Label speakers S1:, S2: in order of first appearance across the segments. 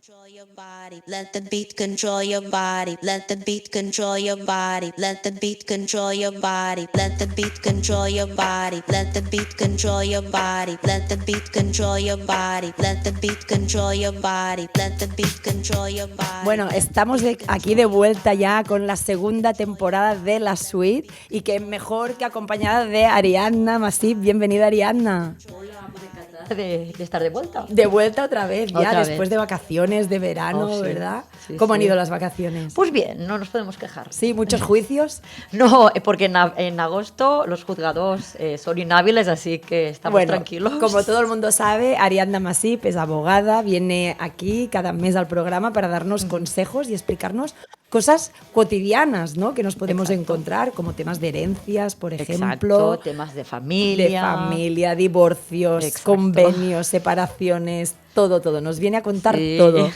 S1: control your body. Let the beat control your body. Let the beat control your body. Let the beat control your body. Let the beat control your body. Let the beat control your body. Let the beat control your body. Let the beat control your body. Let the beat control your body.
S2: Bueno, estamos aquí de vuelta ya con la segunda temporada de La Suite y que mejor que acompañada de Ariadna Masip. Bienvenida, Ariadna.
S3: Hola, pues encantada de estar de vuelta.
S2: De vuelta otra vez, ya
S3: Otra
S2: después
S3: vez.
S2: de vacaciones, de verano,
S3: Oh, sí.
S2: ¿verdad?
S3: Sí,
S2: ¿Cómo han
S3: sí.
S2: ido las vacaciones?
S3: Pues bien, no nos podemos quejar.
S2: Sí, muchos juicios.
S3: No, porque en agosto los juzgados son inhábiles, así que estamos tranquilos.
S2: Como todo el mundo sabe, Ariadna Masip es abogada, viene aquí cada mes al programa para darnos consejos y explicarnos cosas cotidianas, ¿no? Que nos podemos encontrar, como temas de herencias, por ejemplo.
S3: Exacto, temas de familia.
S2: Divorcios,
S3: Exacto.
S2: convenios, separaciones, todo. Nos viene a contar
S3: Sí.
S2: todo.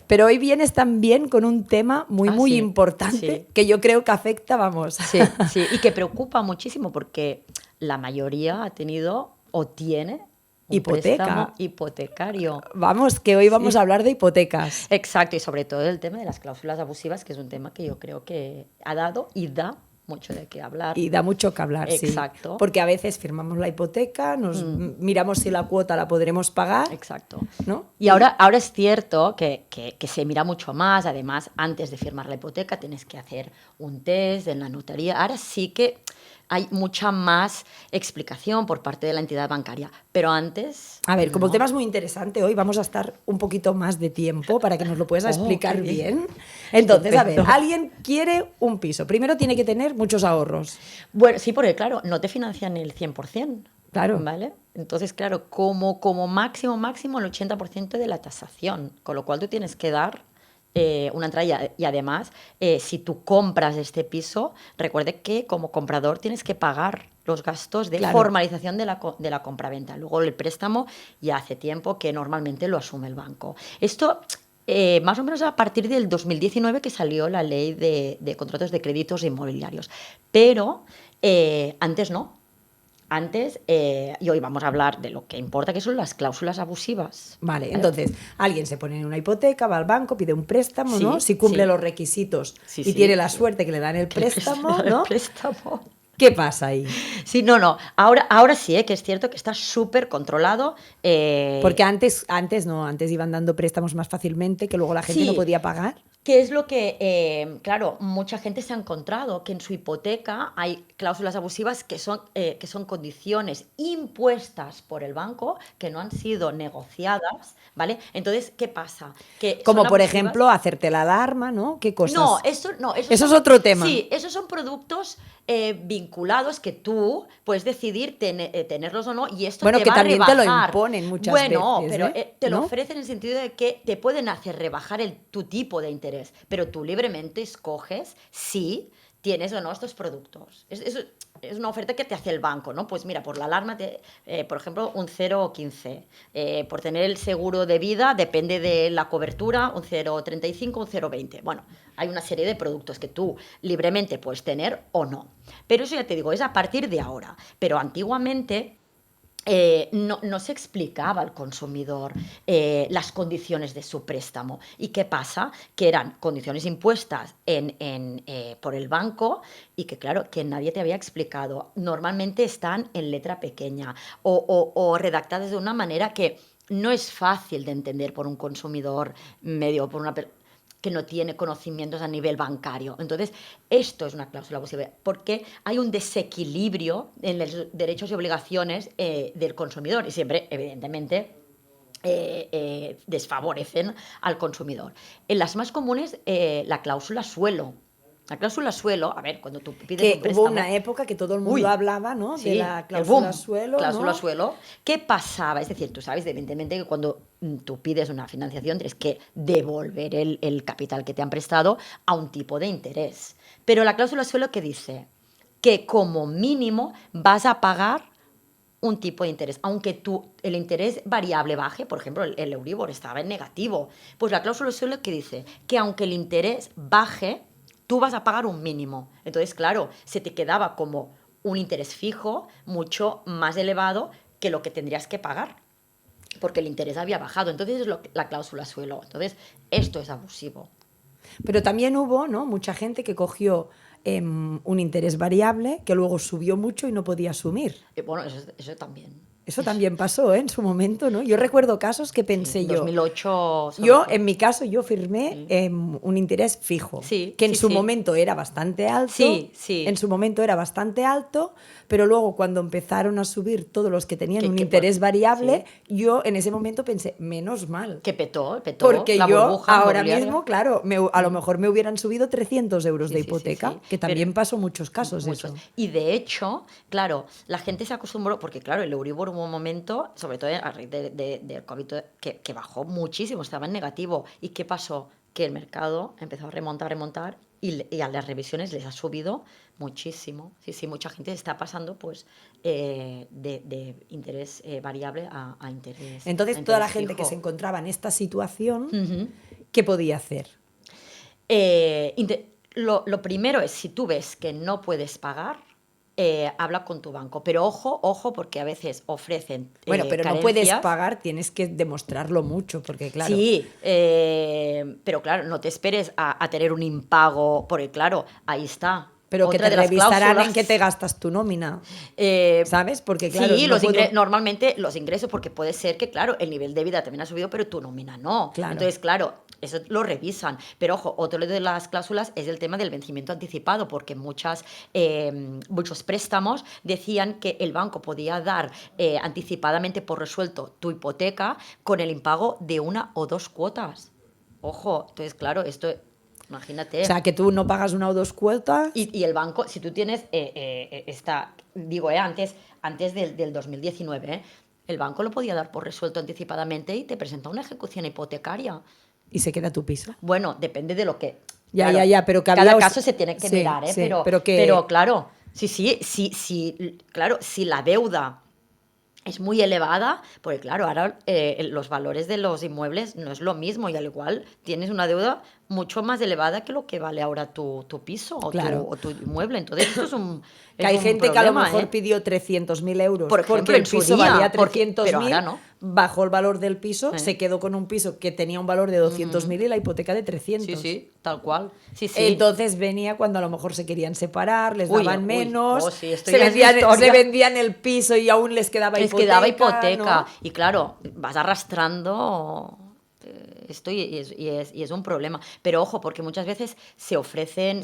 S2: Pero hoy vienes también con un tema muy
S3: Sí,
S2: importante
S3: sí.
S2: que yo creo que afecta, vamos.
S3: Sí, sí, y que preocupa muchísimo porque la mayoría ha tenido o tiene un
S2: Hipoteca.
S3: préstamo hipotecario.
S2: Vamos, que hoy vamos a hablar de hipotecas.
S3: Exacto, y sobre todo el tema de las cláusulas abusivas, que es un tema que yo creo que ha dado y da mucho de qué hablar.
S2: Y da mucho que hablar,
S3: Exacto.
S2: sí. Porque a veces firmamos la hipoteca, nos miramos si la cuota la podremos pagar.
S3: Exacto.
S2: ¿No?
S3: Y ahora es cierto que se mira mucho más. Además, antes de firmar la hipoteca tienes que hacer un test en la notaría. Ahora sí que hay mucha más explicación por parte de la entidad bancaria. Pero antes...
S2: A ver, como
S3: no.
S2: el tema es muy interesante, hoy vamos a estar un poquito más de tiempo para que nos lo puedas explicar
S3: qué bien.
S2: Entonces, a ver,
S3: Estupendo.
S2: alguien quiere un piso. Primero tiene que tener muchos ahorros.
S3: Bueno, sí, porque claro, no te financian el 100%.
S2: Claro.
S3: ¿Vale? Entonces, claro, como máximo el 80% de la tasación. Con lo cual tú tienes que dar una entrada. Y además, si tú compras este piso, recuerde que como comprador tienes que pagar los gastos de formalización de la compraventa. Luego el préstamo ya hace tiempo que normalmente lo asume el banco. Esto... más o menos a partir del 2019 que salió la ley de contratos de créditos inmobiliarios. Pero antes no. Antes, y hoy vamos a hablar de lo que importa, que son las cláusulas abusivas.
S2: Vale, entonces, alguien se pone en una hipoteca, va al banco, pide un préstamo,
S3: Sí,
S2: ¿no? Si cumple
S3: sí.
S2: los requisitos
S3: Sí,
S2: y
S3: sí.
S2: tiene la suerte que le dan el préstamo,
S3: El
S2: ¿no?
S3: préstamo.
S2: ¿Qué pasa ahí?
S3: Sí, no. Ahora sí, que es cierto que está súper controlado.
S2: Porque antes iban dando préstamos más fácilmente, que luego la gente no
S3: Sí.
S2: podía pagar.
S3: ¿Qué es lo que, claro, mucha gente se ha encontrado? Que en su hipoteca hay cláusulas abusivas que son condiciones impuestas por el banco que no han sido negociadas, ¿vale? Entonces, ¿qué pasa? Que
S2: Como
S3: son
S2: por
S3: abusivas.
S2: ejemplo, hacerte la alarma, ¿no? ¿Qué cosas?
S3: No,
S2: Eso es otro tema.
S3: Sí, esos son productos vinculados que tú puedes decidir tenerlos o no, y esto
S2: Bueno,
S3: te
S2: que
S3: va a
S2: también te lo
S3: rebajar.
S2: imponen muchas
S3: Bueno,
S2: veces,
S3: pero te lo
S2: ¿no?
S3: ofrecen en el sentido de que te pueden hacer rebajar tu tipo de interés, pero tú libremente escoges si tienes o no estos productos. Es una oferta que te hace el banco, ¿no? Pues mira, por la alarma, por ejemplo, un 0,15. Por tener el seguro de vida, depende de la cobertura, un 0,35, un 0,20. Bueno, hay una serie de productos que tú libremente puedes tener o no. Pero eso ya te digo, es a partir de ahora. Pero antiguamente... no se explicaba al consumidor las condiciones de su préstamo. ¿Y qué pasa? Que eran condiciones impuestas por el banco y que, claro, que nadie te había explicado. Normalmente están en letra pequeña o redactadas de una manera que no es fácil de entender por un consumidor medio, por una persona que no tiene conocimientos a nivel bancario. Entonces, esto es una cláusula abusiva, porque hay un desequilibrio en los derechos y obligaciones del consumidor y siempre, evidentemente, desfavorecen al consumidor. En las más comunes, la cláusula suelo. La cláusula suelo, a ver, cuando tú pides un préstamo...
S2: Hubo una época que todo el mundo hablaba, ¿no?
S3: Sí,
S2: de la
S3: el
S2: cláusula
S3: boom,
S2: suelo,
S3: cláusula
S2: ¿no?
S3: suelo. ¿Qué pasaba? Es decir, tú sabes, evidentemente, que cuando tú pides una financiación tienes que devolver el capital que te han prestado a un tipo de interés. Pero la cláusula suelo, ¿qué dice? Que como mínimo vas a pagar un tipo de interés, aunque el interés variable baje. Por ejemplo, el Euribor estaba en negativo, pues la cláusula suelo que dice que aunque el interés baje, tú vas a pagar un mínimo. Entonces, claro, se te quedaba como un interés fijo mucho más elevado que lo que tendrías que pagar. porque el interés había bajado. Entonces es la cláusula suelo. Entonces, esto es abusivo.
S2: Pero también hubo, ¿no?, mucha gente que cogió un interés variable que luego subió mucho y no podía asumir.
S3: Bueno, eso también.
S2: Eso también pasó, ¿eh?, en su momento, ¿no? Yo recuerdo casos que
S3: Sí,
S2: pensé
S3: en
S2: yo.
S3: 2008.
S2: Yo, en mi caso, yo firmé
S3: Sí.
S2: un interés fijo,
S3: Sí,
S2: que en
S3: sí,
S2: su
S3: sí.
S2: momento era bastante alto.
S3: Sí, sí.
S2: En su momento era bastante alto, pero luego cuando empezaron a subir todos los que tenían un
S3: Que
S2: interés variable,
S3: sí.
S2: yo en ese momento pensé, menos mal.
S3: Que petó
S2: Porque
S3: la
S2: yo
S3: burbuja
S2: ahora
S3: inmobiliaria.
S2: mismo, claro, a lo mejor me hubieran subido 300 euros
S3: Sí,
S2: de
S3: sí, sí,
S2: hipoteca,
S3: sí.
S2: que también pasó muchos casos
S3: Muchos.
S2: eso.
S3: Y de hecho, claro, la gente se acostumbró, porque claro, el Euribor hubo un momento, sobre todo a raíz del COVID, que bajó muchísimo, estaba en negativo. ¿Y qué pasó? Que el mercado empezó a remontar y a las revisiones les ha subido muchísimo. Sí, sí, mucha gente está pasando pues de interés variable a interés,
S2: Entonces, toda la gente que se
S3: fijo.
S2: encontraba en esta situación,
S3: Ujú.
S2: ¿qué podía hacer?
S3: Lo primero es, si tú ves que no puedes pagar, habla con tu banco. Pero ojo, porque a veces ofrecen
S2: Bueno, pero no puedes
S3: carencias.
S2: pagar, tienes que demostrarlo mucho, porque claro.
S3: Sí, pero claro, no te esperes a tener un impago, porque claro, ahí está.
S2: Pero que
S3: Otra
S2: te
S3: de las
S2: revisarán en qué te
S3: cláusulas.
S2: gastas tu nómina,
S3: Eh,
S2: ¿sabes? Porque claro,
S3: sí,
S2: no puedo.
S3: normalmente los ingresos, porque puede ser que, claro, el nivel de vida también ha subido, pero tu nómina no.
S2: Claro.
S3: Entonces, claro, eso lo revisan. Pero ojo, otro de las cláusulas es el tema del vencimiento anticipado, porque muchos préstamos decían que el banco podía dar anticipadamente por resuelto tu hipoteca con el impago de 1 o 2 cuotas. Ojo, entonces, claro, esto,
S2: O sea,
S3: imagínate.
S2: que tú no pagas una o dos cuotas.
S3: Y el banco, si tú tienes antes del 2019, el banco lo podía dar por resuelto anticipadamente y te presenta una ejecución hipotecaria.
S2: Y se queda tu piso.
S3: Bueno, depende de lo que.
S2: Ya,
S3: Claro,
S2: ya, pero que
S3: cada
S2: había.
S3: caso se tiene que
S2: Sí,
S3: mirar, ¿eh?
S2: sí,
S3: Pero,
S2: pero
S3: claro, sí, claro, si la deuda es muy elevada, porque claro, ahora los valores de los inmuebles no es lo mismo y al igual tienes una deuda mucho más elevada que lo que vale ahora tu piso
S2: claro.
S3: o tu inmueble. Entonces, esto
S2: Que
S3: es
S2: hay
S3: un
S2: gente que a lo
S3: problema,
S2: mejor
S3: ¿eh?
S2: pidió 300.000 euros
S3: Por
S2: porque
S3: ejemplo,
S2: el
S3: en su
S2: piso
S3: día,
S2: valía trescientos
S3: pero ahora
S2: mil,
S3: no.
S2: bajó el valor del piso,
S3: ¿Eh?
S2: se quedó con un piso que tenía un valor de 200.000 y la hipoteca de
S3: Sí,
S2: 300.
S3: sí, tal cual. Sí, sí.
S2: Entonces venía cuando a lo mejor se querían separar, les
S3: Uy,
S2: daban
S3: uy,
S2: menos,
S3: oh, sí, esto
S2: se
S3: ya es
S2: vendían, se
S3: historia.
S2: vendían el piso y aún les quedaba
S3: Les
S2: hipoteca,
S3: quedaba hipoteca.
S2: ¿no?
S3: Y claro, vas arrastrando esto y es un problema. Pero ojo, porque muchas veces se ofrecen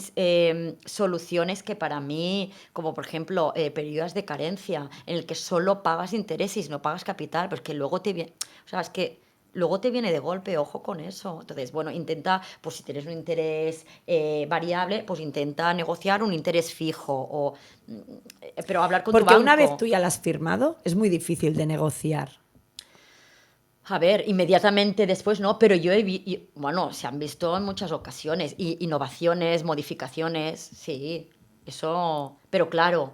S3: soluciones que para mí, como por ejemplo periodos de carencia, en el que solo pagas intereses, no pagas capital, pues que luego te viene. O sea, es que luego te viene de golpe, ojo con eso. Entonces, bueno, intenta, pues si tienes un interés variable, pues intenta negociar un interés fijo. Pero hablar con tu
S2: Porque una vez
S3: banco.
S2: tú ya la has firmado, es muy difícil de negociar.
S3: A ver, inmediatamente después no, pero bueno, se han visto en muchas ocasiones, innovaciones, modificaciones, sí, eso, pero claro,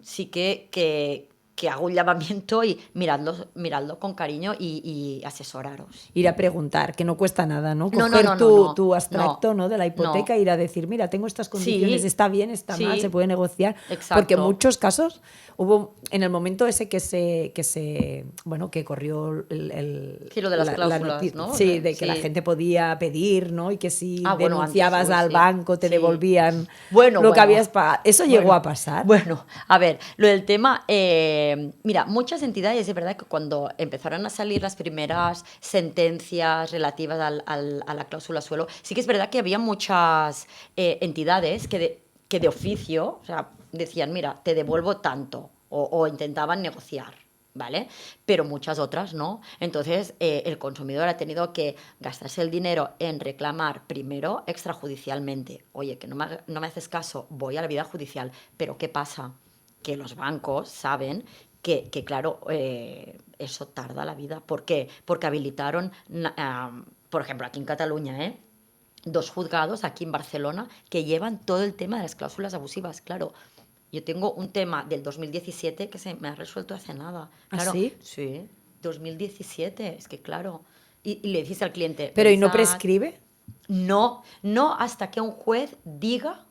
S3: sí que hago un llamamiento y miradlo con cariño y asesoraros.
S2: Ir a preguntar, que no cuesta nada, ¿no?
S3: No, no,
S2: Coger
S3: no, no,
S2: tu
S3: no,
S2: abstracto, ¿no?, de la hipoteca
S3: no,
S2: e ir a decir, mira, tengo estas condiciones,
S3: sí,
S2: está bien, está mal, se
S3: sí,
S2: puede negociar. Porque en
S3: exacto.
S2: muchos casos hubo, en el momento ese bueno, que corrió
S3: Sí, lo de las
S2: la
S3: cláusulas, ¿no?
S2: sí, de que la
S3: Sí.
S2: gente podía pedir, ¿no? Y que si
S3: Bueno, antes,
S2: denunciabas
S3: uy,
S2: al
S3: sí,
S2: banco te
S3: sí.
S2: devolvían
S3: Bueno,
S2: lo que
S3: bueno,
S2: habías pagado. ¿Eso llegó
S3: bueno,
S2: a pasar?
S3: bueno, a ver, lo del tema, mira, muchas entidades, es verdad que cuando empezaron a salir las primeras sentencias relativas a la cláusula suelo, sí que es verdad que había muchas entidades que de oficio, o sea, decían, mira, te devuelvo tanto, o intentaban negociar. ¿Vale? Pero muchas otras no. Entonces, el consumidor ha tenido que gastarse el dinero en reclamar primero extrajudicialmente. Oye, que no me haces caso, voy a la vía judicial. Pero ¿qué pasa? Que los bancos saben claro, eso tarda la vida. ¿Por qué? Porque habilitaron, por ejemplo, aquí en Cataluña, 2 juzgados aquí en Barcelona que llevan todo el tema de las cláusulas abusivas. Claro, yo tengo un tema del 2017 que se me ha resuelto hace nada.
S2: ¿Ah,
S3: Claro,
S2: sí?
S3: sí, 2017, es que claro. Y le dices al cliente,
S2: Pero ¿y no
S3: pensad,
S2: prescribe?
S3: no hasta que un juez diga,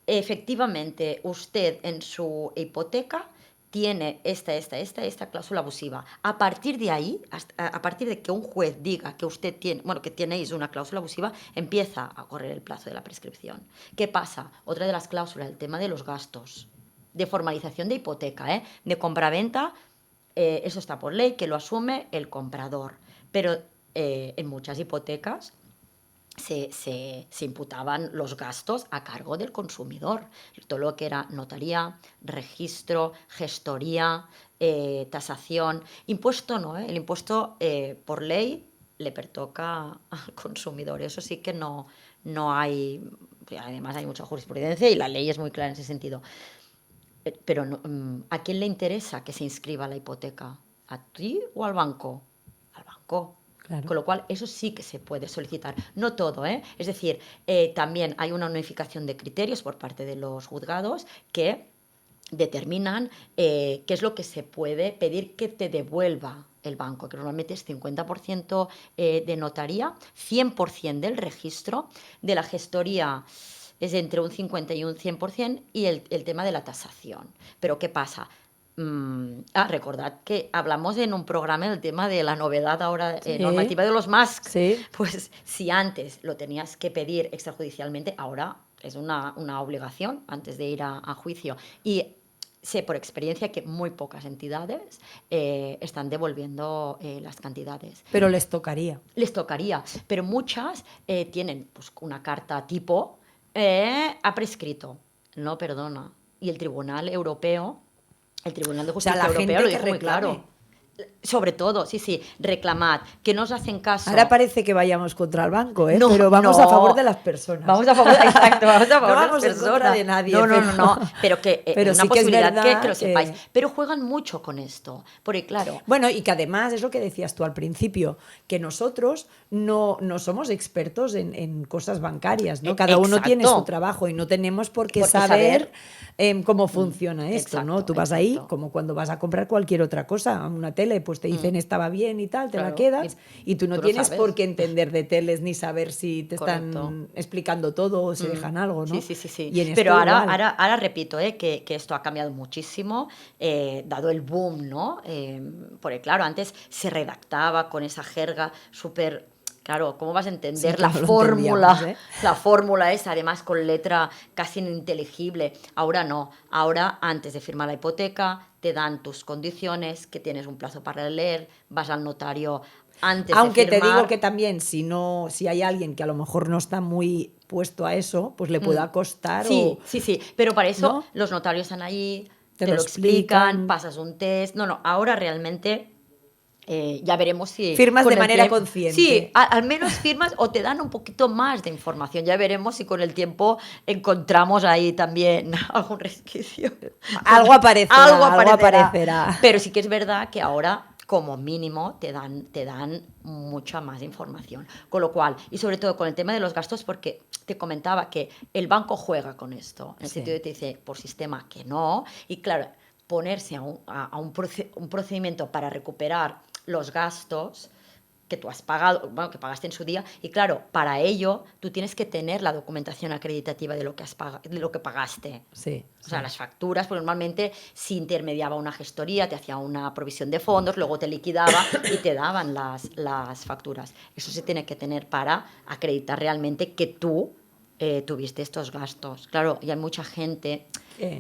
S3: efectivamente, usted en su hipoteca tiene esta cláusula abusiva. A partir de ahí, a partir de que un juez diga que usted tiene, bueno, que tenéis una cláusula abusiva, empieza a correr el plazo de la prescripción. ¿Qué pasa? Otra de las cláusulas, el tema de los gastos, de formalización de hipoteca, de compraventa, eso está por ley, que lo asume el comprador. Pero en muchas hipotecas se imputaban los gastos a cargo del consumidor. Todo lo que era notaría, registro, gestoría, tasación. Impuesto no, el impuesto por ley le pertoca al consumidor. Eso sí que no hay... Además hay mucha jurisprudencia y la ley es muy clara en ese sentido. Pero ¿a quién le interesa que se inscriba la hipoteca? ¿A ti o al banco? Al banco.
S2: Claro.
S3: Con lo cual, eso sí que se puede solicitar. No todo, ¿eh? Es decir, también hay una unificación de criterios por parte de los juzgados que determinan qué es lo que se puede pedir que te devuelva el banco, que normalmente es 50% de notaría, 100% del registro, de la gestoría es entre un 50 y un 100%, y el tema de la tasación. Pero ¿qué pasa? Recordad que hablamos en un programa del tema de la novedad ahora normativa de los MASC.
S2: Sí.
S3: Pues si antes lo tenías que pedir extrajudicialmente, ahora es una obligación antes de ir a juicio. Y sé por experiencia que muy pocas entidades están devolviendo las cantidades.
S2: Pero les tocaría.
S3: Les tocaría, pero muchas tienen pues, una carta tipo ha prescrito, no perdona. Y el Tribunal Europeo, el Tribunal de Justicia
S2: la
S3: Europeo
S2: gente
S3: lo
S2: que
S3: dijo muy
S2: reclame.
S3: claro. Sobre todo, sí, reclamad, que no os hacen caso.
S2: Ahora parece que vayamos contra el banco,
S3: No,
S2: pero vamos
S3: no.
S2: a favor de las personas.
S3: Vamos a favor, exacto, vamos a favor
S2: No
S3: de las
S2: vamos en
S3: personas.
S2: contra de nadie,
S3: No, pero que
S2: pero
S3: es
S2: sí
S3: una
S2: que es
S3: posibilidad
S2: verdad
S3: que lo
S2: que-
S3: sepáis. Pero juegan mucho con esto, porque claro,
S2: Bueno, y que además es lo que decías tú al principio, que nosotros no somos expertos en cosas bancarias, ¿no? Cada uno tiene
S3: Exacto.
S2: su trabajo y no tenemos por qué
S3: Por qué
S2: saber cómo funciona esto,
S3: exacto,
S2: ¿no? Tú vas ahí,
S3: exacto.
S2: como cuando vas a comprar cualquier otra cosa, una tele, pues te dicen estaba bien y tal, te la
S3: Claro,
S2: quedas, y tú no
S3: tú lo
S2: tienes
S3: sabes.
S2: por qué entender de teles ni saber si te están
S3: Correcto.
S2: explicando todo o se dejan algo, ¿no?
S3: Sí.
S2: Y en esto
S3: Pero
S2: igual.
S3: ahora repito, que esto ha cambiado muchísimo, dado el boom, ¿no? Porque claro, antes se redactaba con esa jerga súper... Claro, ¿cómo vas a entender
S2: Sí,
S3: la
S2: claro, lo
S3: fórmula?
S2: entendíamos,
S3: La fórmula esa, además con letra casi ininteligible. Ahora no. Ahora, antes de firmar la hipoteca, te dan tus condiciones, que tienes un plazo para leer, vas al notario antes
S2: Aunque
S3: de
S2: te
S3: firmar.
S2: digo que también si hay alguien que a lo mejor no está muy puesto a eso, pues le pueda costar
S3: Sí,
S2: o
S3: sí, pero para eso
S2: ¿no?
S3: los notarios están allí,
S2: Te
S3: te
S2: lo
S3: lo explican,
S2: explican.
S3: pasas un test. No, ahora realmente ya veremos si...
S2: Firmas
S3: con
S2: de
S3: el
S2: manera
S3: tiempo-
S2: consciente.
S3: Sí, al menos firmas o te dan un poquito más de información. Ya veremos si con el tiempo encontramos ahí también algún resquicio.
S2: Algo aparecerá,
S3: Algo
S2: algo
S3: aparecerá.
S2: aparecerá.
S3: Pero sí que es verdad que ahora, como mínimo, te dan mucha más información. Con lo cual, y sobre todo con el tema de los gastos, porque te comentaba que el banco juega con esto, en el
S2: Sí.
S3: sentido de que te dice por sistema que no, y claro, ponerse a un procedimiento para recuperar los gastos que tú has pagado, bueno, que pagaste en su día, y claro, para ello tú tienes que tener la documentación acreditativa de lo que de lo que pagaste.
S2: Sí.
S3: O sea, las facturas, porque normalmente si intermediaba una gestoría, te hacía una provisión de fondos, luego te liquidaba y te daban las facturas. Eso se tiene que tener para acreditar realmente que tú tuviste estos gastos. Claro, y hay mucha gente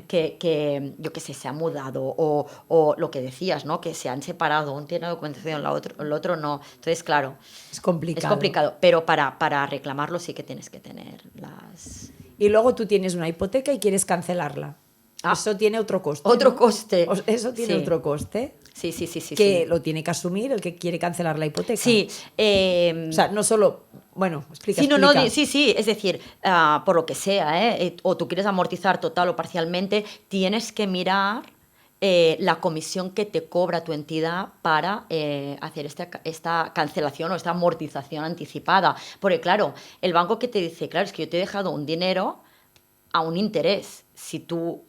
S3: que yo qué sé, se ha mudado o lo que decías, ¿no? Que se han separado, uno tiene documentación, el otro no. Entonces, claro,
S2: Es complicado.
S3: es complicado, pero para reclamarlo sí que tienes que tener las...
S2: Y luego tú tienes una hipoteca y quieres cancelarla.
S3: Ah.
S2: Eso tiene otro coste.
S3: Otro
S2: ¿no?
S3: coste.
S2: Eso tiene
S3: Sí.
S2: otro coste.
S3: Sí.
S2: Que
S3: sí.
S2: lo tiene que asumir el que quiere cancelar la hipoteca.
S3: Sí,
S2: O sea, no solo. Bueno, explica.
S3: sí,
S2: explica.
S3: sí, es decir, por lo que sea, o tú quieres amortizar total o parcialmente, tienes que mirar la comisión que te cobra tu entidad para hacer esta cancelación o esta amortización anticipada. Porque claro, el banco que te dice, claro, es que yo te he dejado un dinero a un interés. Si tú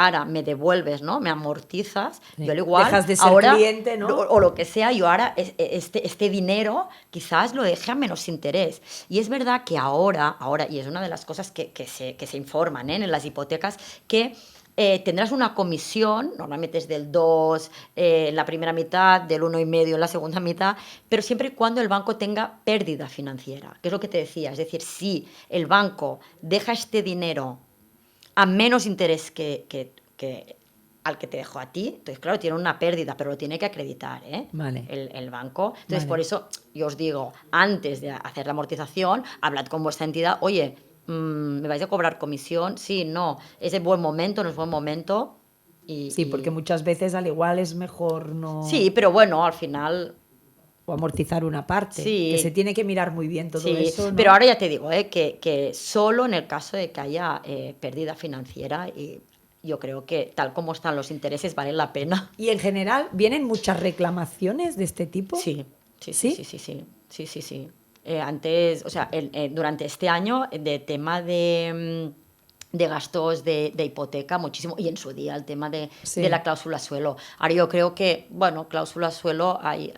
S3: ahora me devuelves, ¿no? Me amortizas,
S2: Sí.
S3: yo al igual
S2: Dejas de ser
S3: ahora,
S2: cliente, ¿no?
S3: o lo que sea, yo ahora este dinero quizás lo deje a menos interés. Y es verdad que ahora, y es una de las cosas que se informan en las hipotecas, que tendrás una comisión, normalmente es del 2 en la primera mitad, del 1,5 en la segunda mitad, pero siempre y cuando el banco tenga pérdida financiera, que es lo que te decía. Es decir, si el banco deja este dinero a menos interés que al que te dejó a ti, entonces claro, tiene una pérdida, pero lo tiene que acreditar, ¿eh?
S2: Vale.
S3: El banco. Entonces,
S2: Vale.
S3: por eso yo os digo, antes de hacer la amortización, hablad con vuestra entidad, oye, ¿me vais a cobrar comisión? Sí, no, ¿es de buen momento, no es buen momento?
S2: Sí, porque muchas veces al igual es mejor no...
S3: Sí, pero bueno, al final...
S2: O amortizar una parte,
S3: Sí.
S2: que se tiene que mirar muy bien todo
S3: Sí,
S2: eso, ¿no?
S3: pero ahora ya te digo, que solo en el caso de que haya pérdida financiera, y yo creo que tal como están los intereses vale la pena.
S2: Y en general, ¿vienen muchas reclamaciones de este tipo?
S3: Sí, sí,
S2: ¿Sí?
S3: sí, sí, sí, sí, sí, sí, sí. Antes, o sea, durante este año, de tema de gastos de hipoteca, muchísimo, y en su día el tema
S2: Sí.
S3: de la cláusula suelo. Ahora yo creo que, bueno, cláusula suelo hay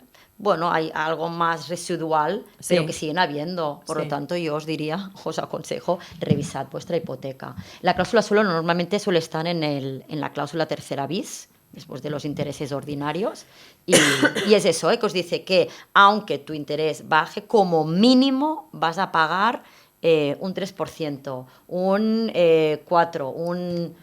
S3: algo más residual, pero
S2: Sí.
S3: que siguen habiendo. Por lo
S2: Sí.
S3: tanto, yo os diría, os aconsejo, revisad vuestra hipoteca. La cláusula suelo normalmente suele estar en la cláusula tercera bis, después de los intereses ordinarios, y es eso, que os dice que aunque tu interés baje, como mínimo vas a pagar un 3%, un 4%, un...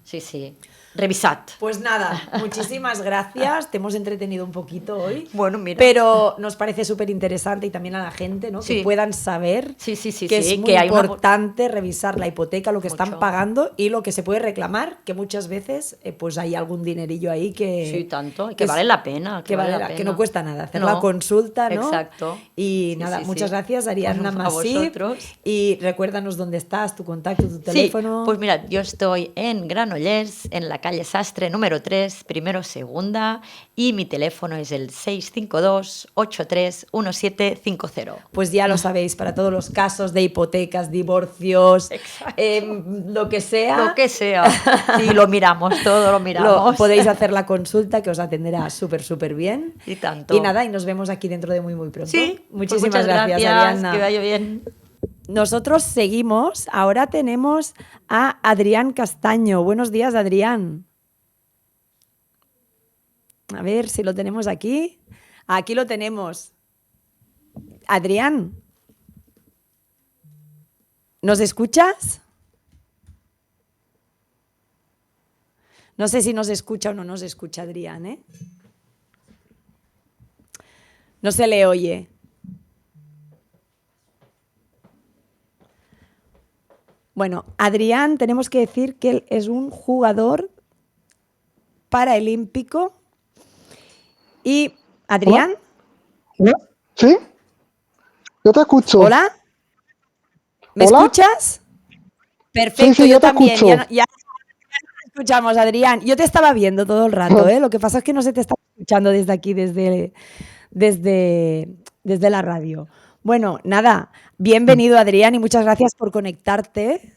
S3: Sí, sí. Revisad.
S2: Pues nada, muchísimas gracias. Te hemos entretenido un poquito hoy.
S3: Bueno, mira.
S2: Pero nos parece súper interesante y también a la gente, ¿no?
S3: Sí.
S2: Que puedan saber
S3: Sí, sí, sí,
S2: que
S3: sí,
S2: es muy
S3: que hay una-
S2: importante revisar la hipoteca, lo que están
S3: Mucho.
S2: pagando y lo que se puede reclamar, que muchas veces pues hay algún dinerillo ahí que...
S3: Sí, tanto, y que
S2: es-
S3: vale la pena.
S2: que,
S3: vale
S2: vale
S3: la
S2: que
S3: pena.
S2: no cuesta nada hacer
S3: No,
S2: la consulta, ¿no?
S3: Exacto.
S2: Y
S3: Sí,
S2: nada,
S3: sí,
S2: muchas
S3: sí.
S2: gracias, Ariadna
S3: Bueno, a
S2: Masip.
S3: vosotros.
S2: Y recuérdanos dónde estás, tu contacto, tu
S3: Sí,
S2: teléfono.
S3: pues mirad, yo estoy en Granollers, en la calle Sastre número 3, primero segunda, y mi teléfono es el 652-831750.
S2: Pues ya lo sabéis, para todos los casos de hipotecas, divorcios,
S3: Exacto.
S2: lo que sea,
S3: Lo que sea. Sí, lo miramos, todo lo miramos.
S2: podéis hacer la consulta que os atenderá súper, súper bien.
S3: Y tanto.
S2: Y nada, y nos vemos aquí dentro de muy, muy pronto.
S3: Sí, pues
S2: Muchísimas
S3: muchas
S2: gracias,
S3: gracias,
S2: Ariadna.
S3: que vaya bien.
S2: Nosotros seguimos, ahora tenemos a Adrián Castaño. Buenos días, Adrián. A ver si lo tenemos aquí. Aquí lo tenemos. Adrián, ¿nos escuchas? No sé si nos escucha o no nos escucha Adrián, ¿eh? No se le oye. Bueno, Adrián, tenemos que decir que él es un jugador paraolímpico. Y, Adrián,
S4: ¿Hola? ¿Sí? Yo te escucho.
S2: ¿hola? ¿Me
S4: ¿Hola?
S2: escuchas? Perfecto,
S4: Sí, sí,
S2: yo
S4: yo te
S2: también.
S4: escucho.
S2: Ya nos escuchamos, Adrián. Yo te estaba viendo todo el rato, ¿eh? Lo que pasa es que no se te está escuchando desde aquí, desde la radio. Bueno, nada, bienvenido, Adrián, y muchas gracias por conectarte.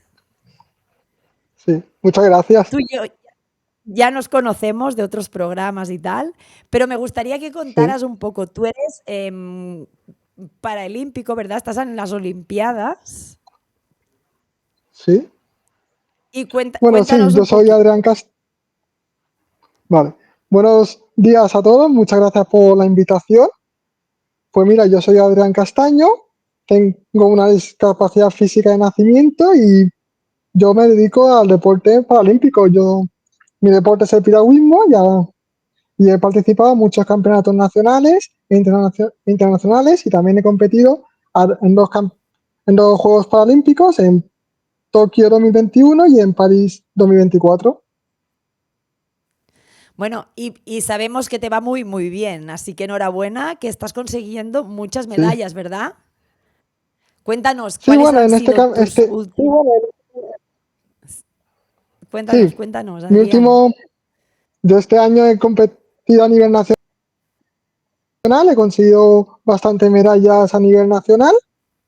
S4: Sí, muchas gracias.
S2: Tú y yo ya nos conocemos de otros programas y tal, pero me gustaría que contaras un poco. Tú eres paraolímpico, ¿verdad? Estás en las Olimpiadas.
S4: Sí.
S2: Y
S4: Bueno, sí,
S2: cuéntanos
S4: yo
S2: un
S4: soy
S2: poquito.
S4: Adrián Cast. Vale. Buenos días a todos, muchas gracias por la invitación. Pues mira, yo soy Adrián Castaño, tengo una discapacidad física de nacimiento y yo me dedico al deporte paralímpico. Mi deporte es el piragüismo y he participado en muchos campeonatos nacionales e internacionales y también he competido en dos Juegos Paralímpicos, en Tokio 2021 y en París 2024.
S2: Bueno, y sabemos que te va muy, muy bien, así que enhorabuena, que estás consiguiendo muchas
S4: Sí.
S2: medallas, ¿verdad? Cuéntanos,
S4: Sí,
S2: ¿cuáles
S4: bueno,
S2: han
S4: en este
S2: sido tus
S4: sí,
S2: últimos...
S4: bueno,
S2: Cuéntanos,
S4: sí,
S2: cuéntanos,
S4: mi
S2: Adrián.
S4: último, yo este año he competido a nivel nacional, he conseguido bastantes medallas a nivel nacional,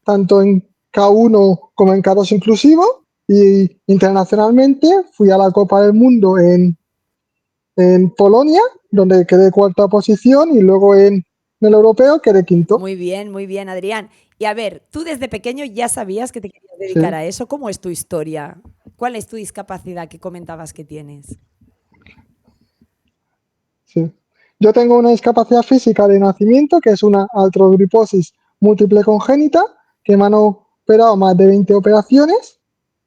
S4: tanto en K1 como en K2 inclusivo, y internacionalmente fui a la Copa del Mundo en Polonia, donde quedé cuarta posición, y luego en el europeo quedé quinto.
S2: Muy bien, Adrián. Y a ver, tú desde pequeño ya sabías que te querías dedicar
S4: Sí.
S2: a eso. ¿Cómo es tu historia? ¿Cuál es tu discapacidad que comentabas que tienes?
S4: Sí. Yo tengo una discapacidad física de nacimiento, que es una artrogriposis múltiple congénita, que me han operado más de 20 operaciones.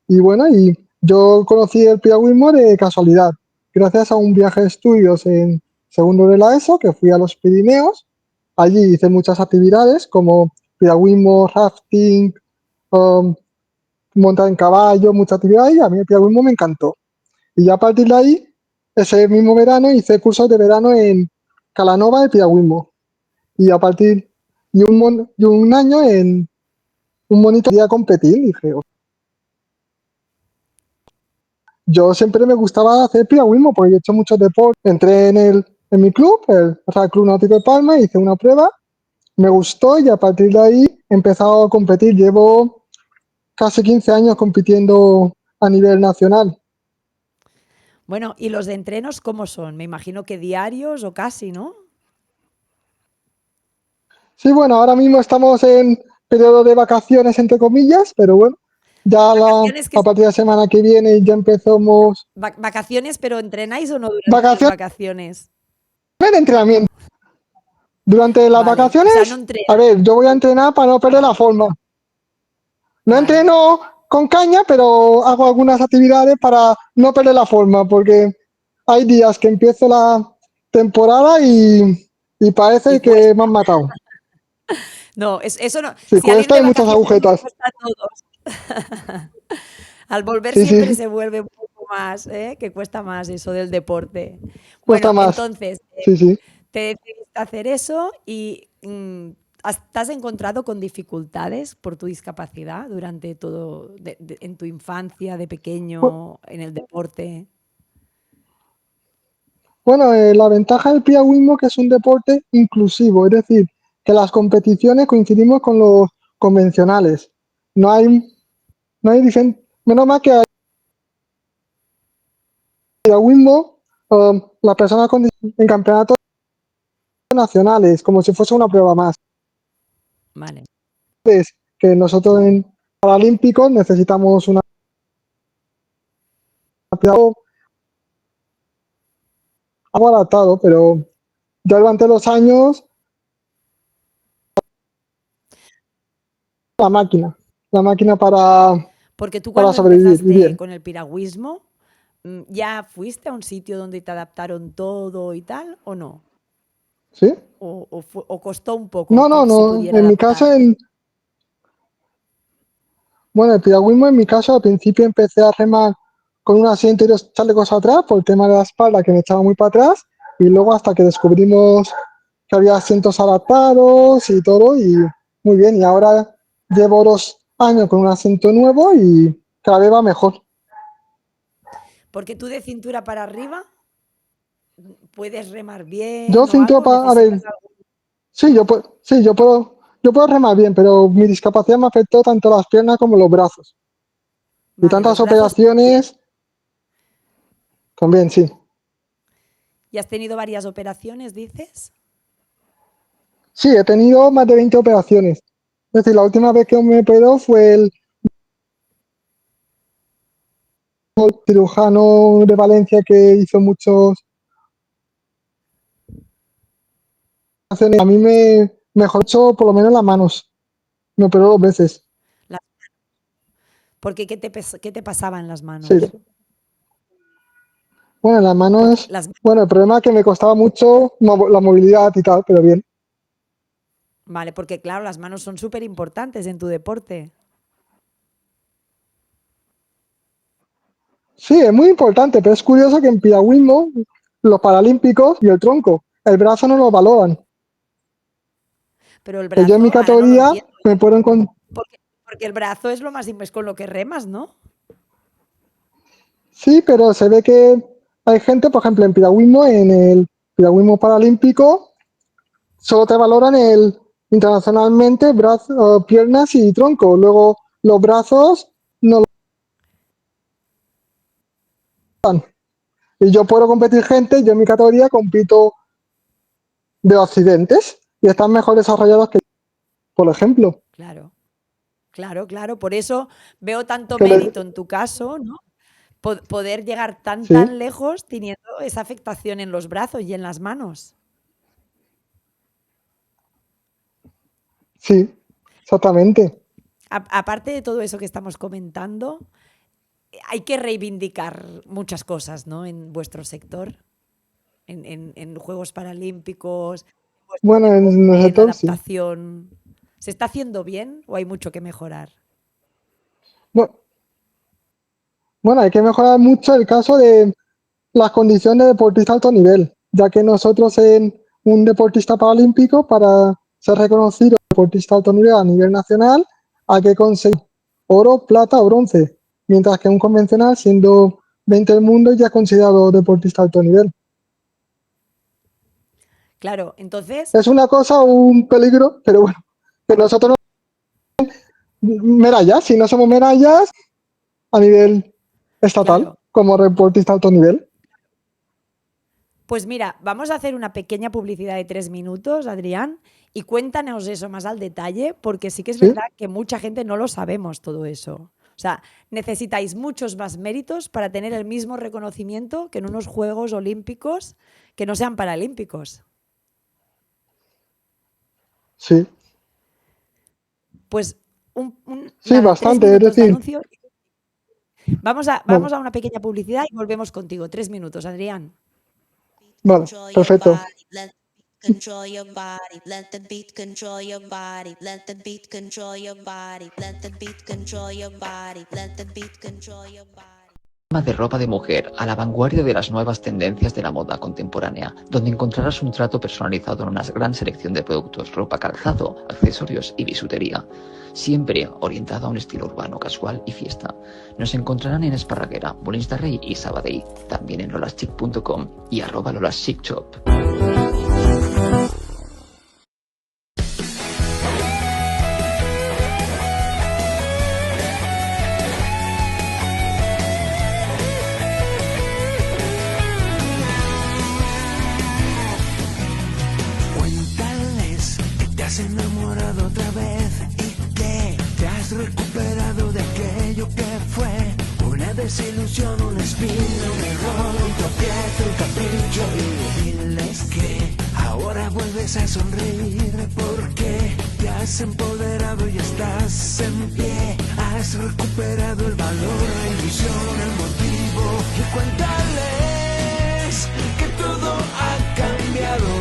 S4: Y bueno, y yo conocí el piragüismo de casualidad, gracias a un viaje de estudios en segundo de la ESO, que fui a los Pirineos. Allí hice muchas actividades como piragüismo, rafting, um, montar en caballo, muchas actividades, y a mí el piragüismo me encantó. Y ya a partir de ahí, ese mismo verano, hice cursos de verano en Calanova de piragüismo. Y a partir y un año en un monito quería competir. Y dije, yo siempre me gustaba hacer piragüismo porque yo he hecho muchos deportes. Entré en mi club, el Real Club Náutico de Palma, hice una prueba, me gustó y a partir de ahí he empezado a competir. Llevo casi 15 años compitiendo a nivel nacional.
S2: Bueno, ¿y los de entrenos cómo son? Me imagino que diarios o casi, ¿no?
S4: Sí, bueno, ahora mismo estamos en periodo de vacaciones, entre comillas, pero bueno,
S2: Vacaciones,
S4: a partir de la semana que viene ya empezamos
S2: vacaciones, pero ¿entrenáis o no durante las
S4: vacaciones
S2: vacaciones?
S4: de entrenamiento. Durante las
S2: Vale, o sea, no
S4: vacaciones, a
S2: entrenas.
S4: ver, yo voy a entrenar para no perder la forma. No
S2: Vale,
S4: entreno con caña, pero hago algunas actividades para no perder la forma, porque hay días que empiezo la temporada y
S2: y
S4: parece que
S2: cuesta.
S4: me han matado.
S2: No, eso no.
S4: Sí,
S2: Si al ir
S4: cuesta
S2: de
S4: y muchas
S2: vacaciones nos
S4: agujetas.
S2: cuesta a todos. Al volver
S4: Sí,
S2: siempre
S4: sí,
S2: se vuelve un poco más, ¿eh? Que cuesta más eso del deporte.
S4: cuesta
S2: Bueno,
S4: más.
S2: entonces,
S4: Sí, sí.
S2: te decidiste a hacer eso y ¿te has encontrado con dificultades por tu discapacidad durante todo, en tu infancia, de pequeño, en el deporte?
S4: Bueno, la ventaja del piragüismo es que es un deporte inclusivo, es decir, que las competiciones coincidimos con los convencionales. No hay, no hay menos mal que hay piragüismo, las personas en campeonatos nacionales, como si fuese una prueba más.
S2: Vale.
S4: Es que nosotros en Paralímpicos necesitamos una algo adaptado, pero ya durante los años la máquina, la máquina
S2: Porque tú
S4: para
S2: cuando
S4: sobrevivir y
S2: empezaste
S4: bien,
S2: con el piragüismo, ¿ya fuiste a un sitio donde te adaptaron todo y tal o no?
S4: ¿sí?
S2: ¿O costó un poco
S4: No,
S2: que
S4: no,
S2: se
S4: no,
S2: pudiera
S4: en mi caso,
S2: adaptar?
S4: bueno, el piragüismo en mi caso al principio empecé a remar con un asiento y dos chalecos atrás por el tema de la espalda que me echaba muy para atrás y luego hasta que descubrimos que había asientos adaptados y todo y muy bien y ahora llevo 2 años con un asiento nuevo y cada vez va mejor.
S2: Porque tú de cintura para arriba puedes remar
S4: Yo
S2: bien o
S4: cintura
S2: algo,
S4: para, a ver,
S2: necesitas algo.
S4: sí, yo puedo remar bien, pero mi discapacidad me afectó tanto las piernas como los brazos y
S2: Vale,
S4: tantas
S2: los brazos también.
S4: operaciones también, sí.
S2: ¿Y has tenido varias operaciones, dices?
S4: Sí, he tenido más de 20 operaciones. Es decir, la última vez que me operó fue el cirujano de Valencia que hizo muchos operaciones. A mí me mejoró por lo menos las manos. Me operó 2 veces.
S2: La- Porque ¿qué te pasaba en las
S4: Sí.
S2: manos?
S4: Bueno, las
S2: Porque
S4: manos,
S2: las,
S4: bueno, el problema es que me costaba mucho la movilidad y tal, pero bien.
S2: vale, porque claro, las manos son súper importantes en tu deporte.
S4: Sí, es muy importante, pero es curioso que en piragüismo, los paralímpicos y el tronco, el brazo no lo valoran.
S2: Pero el
S4: Que yo en mi
S2: brazo, ahora no lo
S4: categoría
S2: entiendo.
S4: me puedo encontrar.
S2: Porque el brazo es lo más es con lo que remas, ¿no?
S4: Sí, pero se ve que hay gente, por ejemplo, en el piragüismo paralímpico, solo te valoran internacionalmente piernas y tronco. Luego los brazos no lo dan. Y yo puedo competir gente, yo en mi categoría compito de accidentes y están mejor desarrollados que, por ejemplo,
S2: Claro, claro, claro. Por eso veo tanto
S4: que
S2: mérito en tu caso, ¿no? poder llegar tan,
S4: Sí.
S2: tan lejos teniendo esa afectación en los brazos y en las manos.
S4: Sí, exactamente.
S2: Aparte de todo eso que estamos comentando, hay que reivindicar muchas cosas, ¿no? En vuestro sector, en Juegos Paralímpicos, en vuestro
S4: Bueno, en
S2: deporte, en la
S4: nosotros sí.
S2: adaptación. ¿Se está haciendo bien o hay mucho que mejorar?
S4: Bu- Bueno, hay que mejorar mucho el caso de las condiciones de deportista de alto nivel, ya que nosotros en un deportista paralímpico, para ser reconocido deportista de alto nivel a nivel nacional, hay que conseguir oro, plata o bronce, mientras que un convencional, siendo 20 del mundo, ya es considerado deportista de alto nivel.
S2: Claro, entonces,
S4: Es una cosa, un peligro, pero bueno, que nosotros medallas, si no somos medallas a nivel estatal,
S2: claro.
S4: como deportista de alto nivel.
S2: Pues mira, vamos a hacer una pequeña publicidad de 3 minutos, Adrián, y cuéntanos eso más al detalle, porque sí que es
S4: ¿Sí?
S2: verdad que mucha gente no lo sabemos todo eso. O sea, necesitáis muchos más méritos para tener el mismo reconocimiento que en unos Juegos Olímpicos que no sean paralímpicos.
S4: Sí,
S2: Pues
S4: sí,
S2: nada, tres
S4: bastante, es
S2: minutos de
S4: decir,
S2: anuncio. Vamos a,
S4: vale,
S2: vamos a una pequeña publicidad y volvemos contigo. 3 minutos, Adrián.
S4: vale,
S1: Control your
S4: perfecto.
S1: body, let the beat control your body, let the beat control your body, let the beat control your body, let the beat control your body, let the beat control your body.
S5: De ropa de mujer a la vanguardia de las nuevas tendencias de la moda contemporánea, donde encontrarás un trato personalizado en una gran selección de productos, ropa, calzado, accesorios y bisutería, siempre orientado a un estilo urbano, casual y fiesta. Nos encontrarán en Esparraguera, Molins de Rey y Sabadell, también en lolaschic.com y @lolaschicshop.
S6: Cuéntales que te has enamorado otra vez y que te has recuperado de aquello que fue una desilusión, una espina, un error, un tropiezo, un capricho. Y diles que ahora vuelves a sonreír porque te has empoderado y estás en pie. Has recuperado el valor, la ilusión, el motivo. Y cuéntales que todo ha cambiado,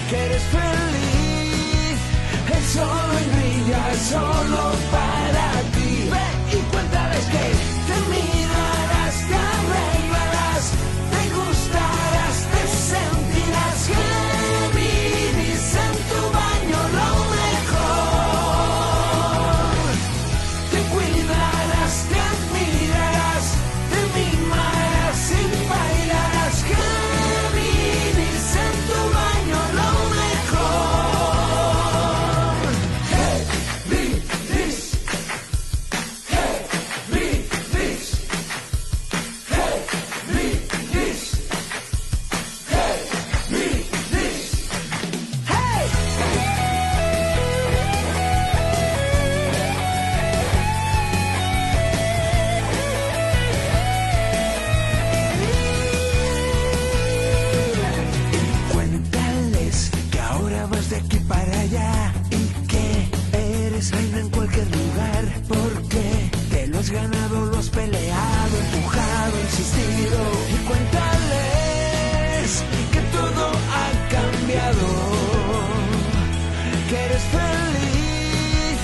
S6: que eres feliz, el sol brilla solo para ti. Ve y cuéntales que te mirarás, te arreglarás, te gustarás, te sentirás que vivís en tu baño lo mejor. Te cuidarás, te admirarás, te mimarás y bailarás que vivís en tu baño lo mejor. Hey, vivís. Hey, vivís. Hey, vivís. Hey, vivís. Hey. Cuéntales que ahora vas de aquí para allá y que eres reina en cualquier lugar porque te lo has ganado, lo has peleado, empujado, insistido. Y cuéntales que todo ha cambiado, que eres feliz,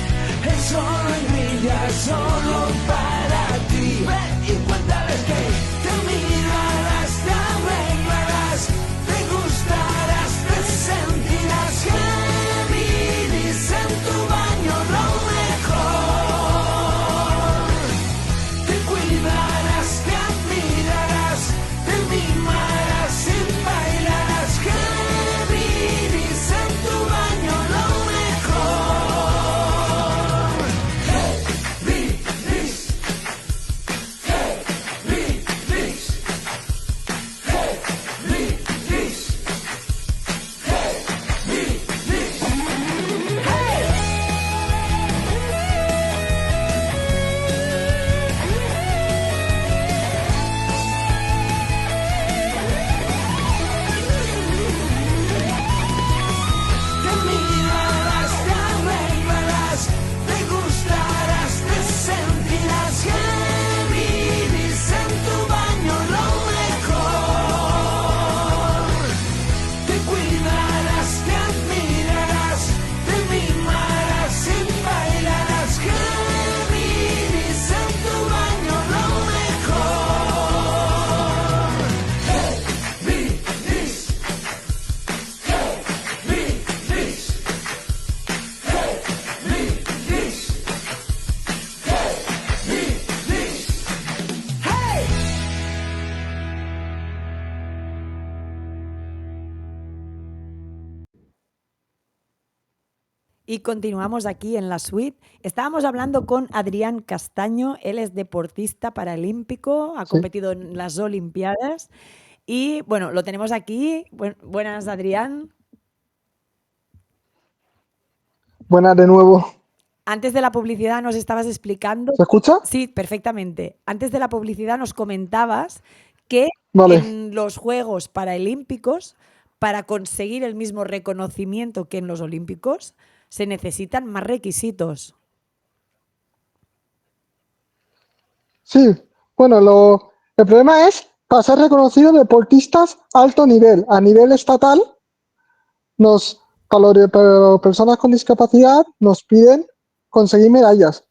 S6: el sol brilla solo para ti. Ve y cuéntales que te mirarás, te arreglarás, te gustarás, te sentirás que vivís en tu baño lo mejor. Te cuidarás, te admirarás, te mimarás y bailarás que vivís en tu baño lo mejor. Hey, vivís. Hey,
S2: Y continuamos aquí en la suite. Estábamos hablando con Adrián Castaño, él es deportista paralímpico, ha
S4: Sí.
S2: competido en las Olimpiadas y bueno, lo tenemos aquí. Buenas, Adrián.
S4: Buenas de nuevo.
S2: Antes de la publicidad nos estabas explicando,
S4: ¿Se escucha?
S2: sí, perfectamente. Antes de la publicidad nos comentabas que
S4: Vale.
S2: en los Juegos Paralímpicos, para conseguir el mismo reconocimiento que en los Olímpicos, se necesitan más requisitos.
S4: Sí, bueno, el problema es para ser reconocidos deportistas alto nivel. A nivel estatal, para personas con discapacidad nos piden conseguir medallas,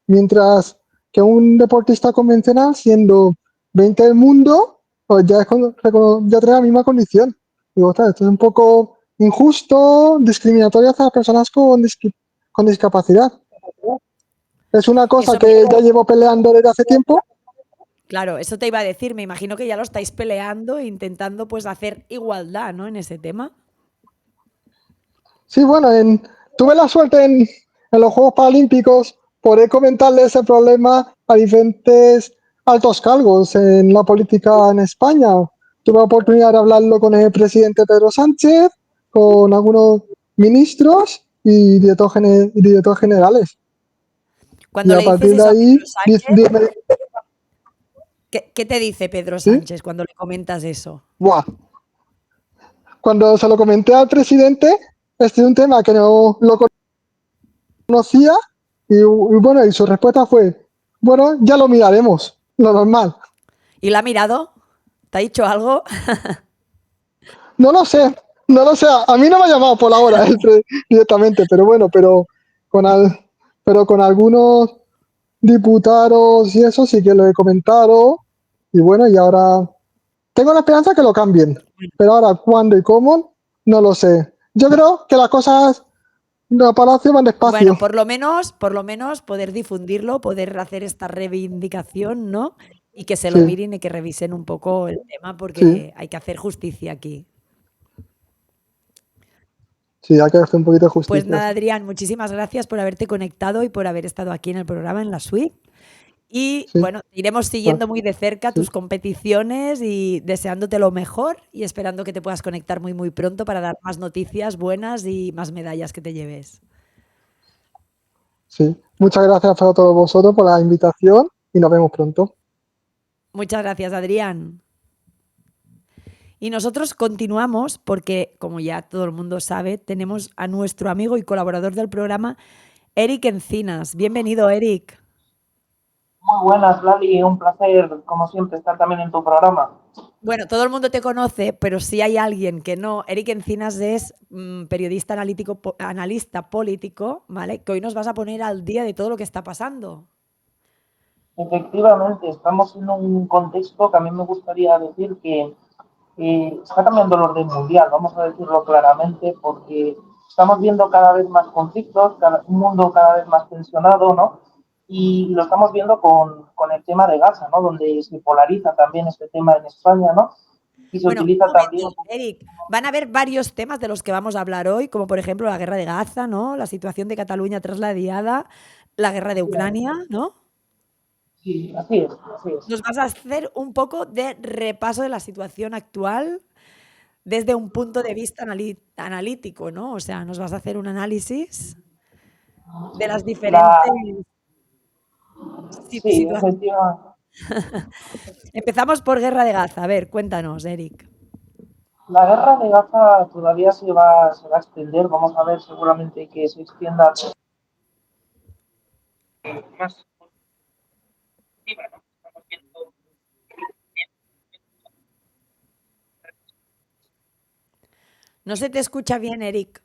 S4: mientras que un deportista convencional, siendo 20 del mundo, pues ya tiene la misma condición. Digo, ostras, esto es un poco injusto, discriminatorio hacia las personas con discapacidad. Es una cosa
S2: Eso
S4: que ya llevo peleando desde hace tiempo.
S2: Claro, eso te iba a decir. Me imagino que ya lo estáis peleando e intentando pues hacer igualdad, ¿no? En ese tema.
S4: Sí, bueno, tuve la suerte en los Juegos Paralímpicos poder comentarle ese problema a diferentes altos cargos en la política en España. Tuve la oportunidad de hablarlo con el presidente Pedro Sánchez, con algunos ministros y directores generales. Y
S2: Cuando
S4: a
S2: le dices
S4: partir de
S2: eso a Pedro
S4: ahí,
S2: Sánchez, ¿qué te dice Pedro
S4: ¿sí?
S2: Sánchez cuando le comentas eso?
S4: Buah. Cuando se lo comenté al presidente, este es un tema que no lo conocía y bueno, y su respuesta fue, bueno, ya lo miraremos, lo normal.
S2: ¿Y la ha mirado? ¿Te ha dicho algo?
S4: No lo sé, no lo sé, a mí no me ha llamado por ahora directamente, pero bueno, con, al, pero con algunos diputados y eso sí que lo he comentado y bueno, y ahora tengo la esperanza que lo cambien, pero ahora cuándo y cómo, no lo sé. Yo creo que las cosas de Palacio van
S2: Bueno,
S4: despacio.
S2: por lo menos poder difundirlo, poder hacer esta reivindicación, ¿no? Y que se lo
S4: Sí,
S2: miren y que revisen un poco el tema
S4: sí,
S2: porque hay que hacer justicia aquí.
S4: sí, hay que hacer un poquito de
S2: Pues
S4: justicia,
S2: nada,
S4: sí.
S2: Adrián, muchísimas gracias por haberte conectado y por haber estado aquí en el programa en la suite. Y
S4: Sí,
S2: bueno, iremos
S4: vale,
S2: siguiendo muy de cerca
S4: sí,
S2: tus competiciones y deseándote lo mejor y esperando que te puedas conectar muy, muy pronto para dar más noticias buenas y más medallas que te lleves.
S4: sí. Muchas gracias a todos vosotros por la invitación y nos vemos pronto.
S2: Muchas gracias, Adrián. Y nosotros continuamos porque, como ya todo el mundo sabe, tenemos a nuestro amigo y colaborador del programa, Eric Encinas. Bienvenido, Eric.
S7: Muy buenas, Lali. Un placer, como siempre, estar también en tu programa.
S2: Bueno, todo el mundo te conoce, pero si hay alguien que no, Eric Encinas es periodista analítico, analista político, ¿vale? Que hoy nos vas a poner al día de todo lo que está pasando.
S7: Efectivamente, estamos en un contexto que a mí me gustaría decir que está cambiando el orden mundial, vamos a decirlo claramente, porque estamos viendo cada vez más conflictos, un mundo cada vez más tensionado, ¿no? Y lo estamos viendo con el tema de Gaza, ¿no? Donde se polariza también este tema en España, ¿no? Y se
S2: Bueno, un
S7: utiliza también.
S2: momento, Eric. Van a haber varios temas de los que vamos a hablar hoy, como por ejemplo la guerra de Gaza, ¿no? La situación de Cataluña tras la diada, la guerra de Ucrania, ¿no?
S7: Sí, así es, así es.
S2: Nos vas a hacer un poco de repaso de la situación actual desde un punto de vista analítico, ¿no? O sea, nos vas a hacer un análisis de las diferentes
S7: La, sí,
S2: situaciones.
S7: efectivamente.
S2: Empezamos por guerra de Gaza. A ver, cuéntanos, Eric.
S7: La guerra de Gaza todavía se va a extender. Vamos a ver seguramente que se extienda más.
S2: No se te escucha bien, Eric.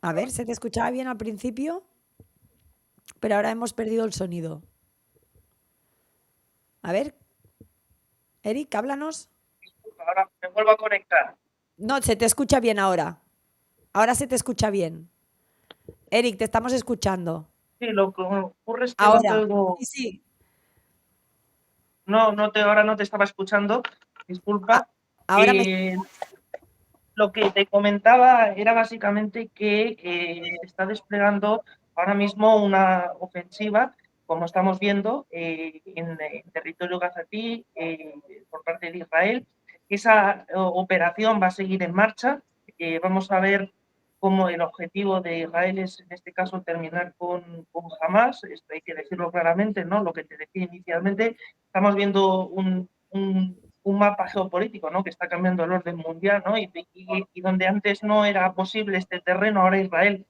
S2: A ver, ¿se te escuchaba bien al principio? Pero ahora hemos perdido el sonido. A ver, Eric, háblanos.
S7: Ahora me vuelvo a conectar.
S2: No, se te escucha bien ahora. Ahora se te escucha bien. Eric, te estamos escuchando.
S7: Sí, lo que ocurre es que no te
S2: Ahora.
S7: oigo.
S2: Sí, sí.
S7: No, ahora no te estaba escuchando.
S2: Ah,
S7: Disculpa.
S2: ahora me...
S7: Eh, lo que te comentaba era básicamente que se está desplegando ahora mismo una ofensiva, como estamos viendo, en territorio gazatí por parte de Israel. Esa operación va a seguir en marcha. Vamos a ver cómo el objetivo de Israel es, en este caso, terminar con Hamas. Esto hay que decirlo claramente, ¿no? Lo que te decía inicialmente, estamos viendo un mapa geopolítico, ¿no? Que está cambiando el orden mundial, ¿no? Y donde antes no era posible este terreno, ahora Israel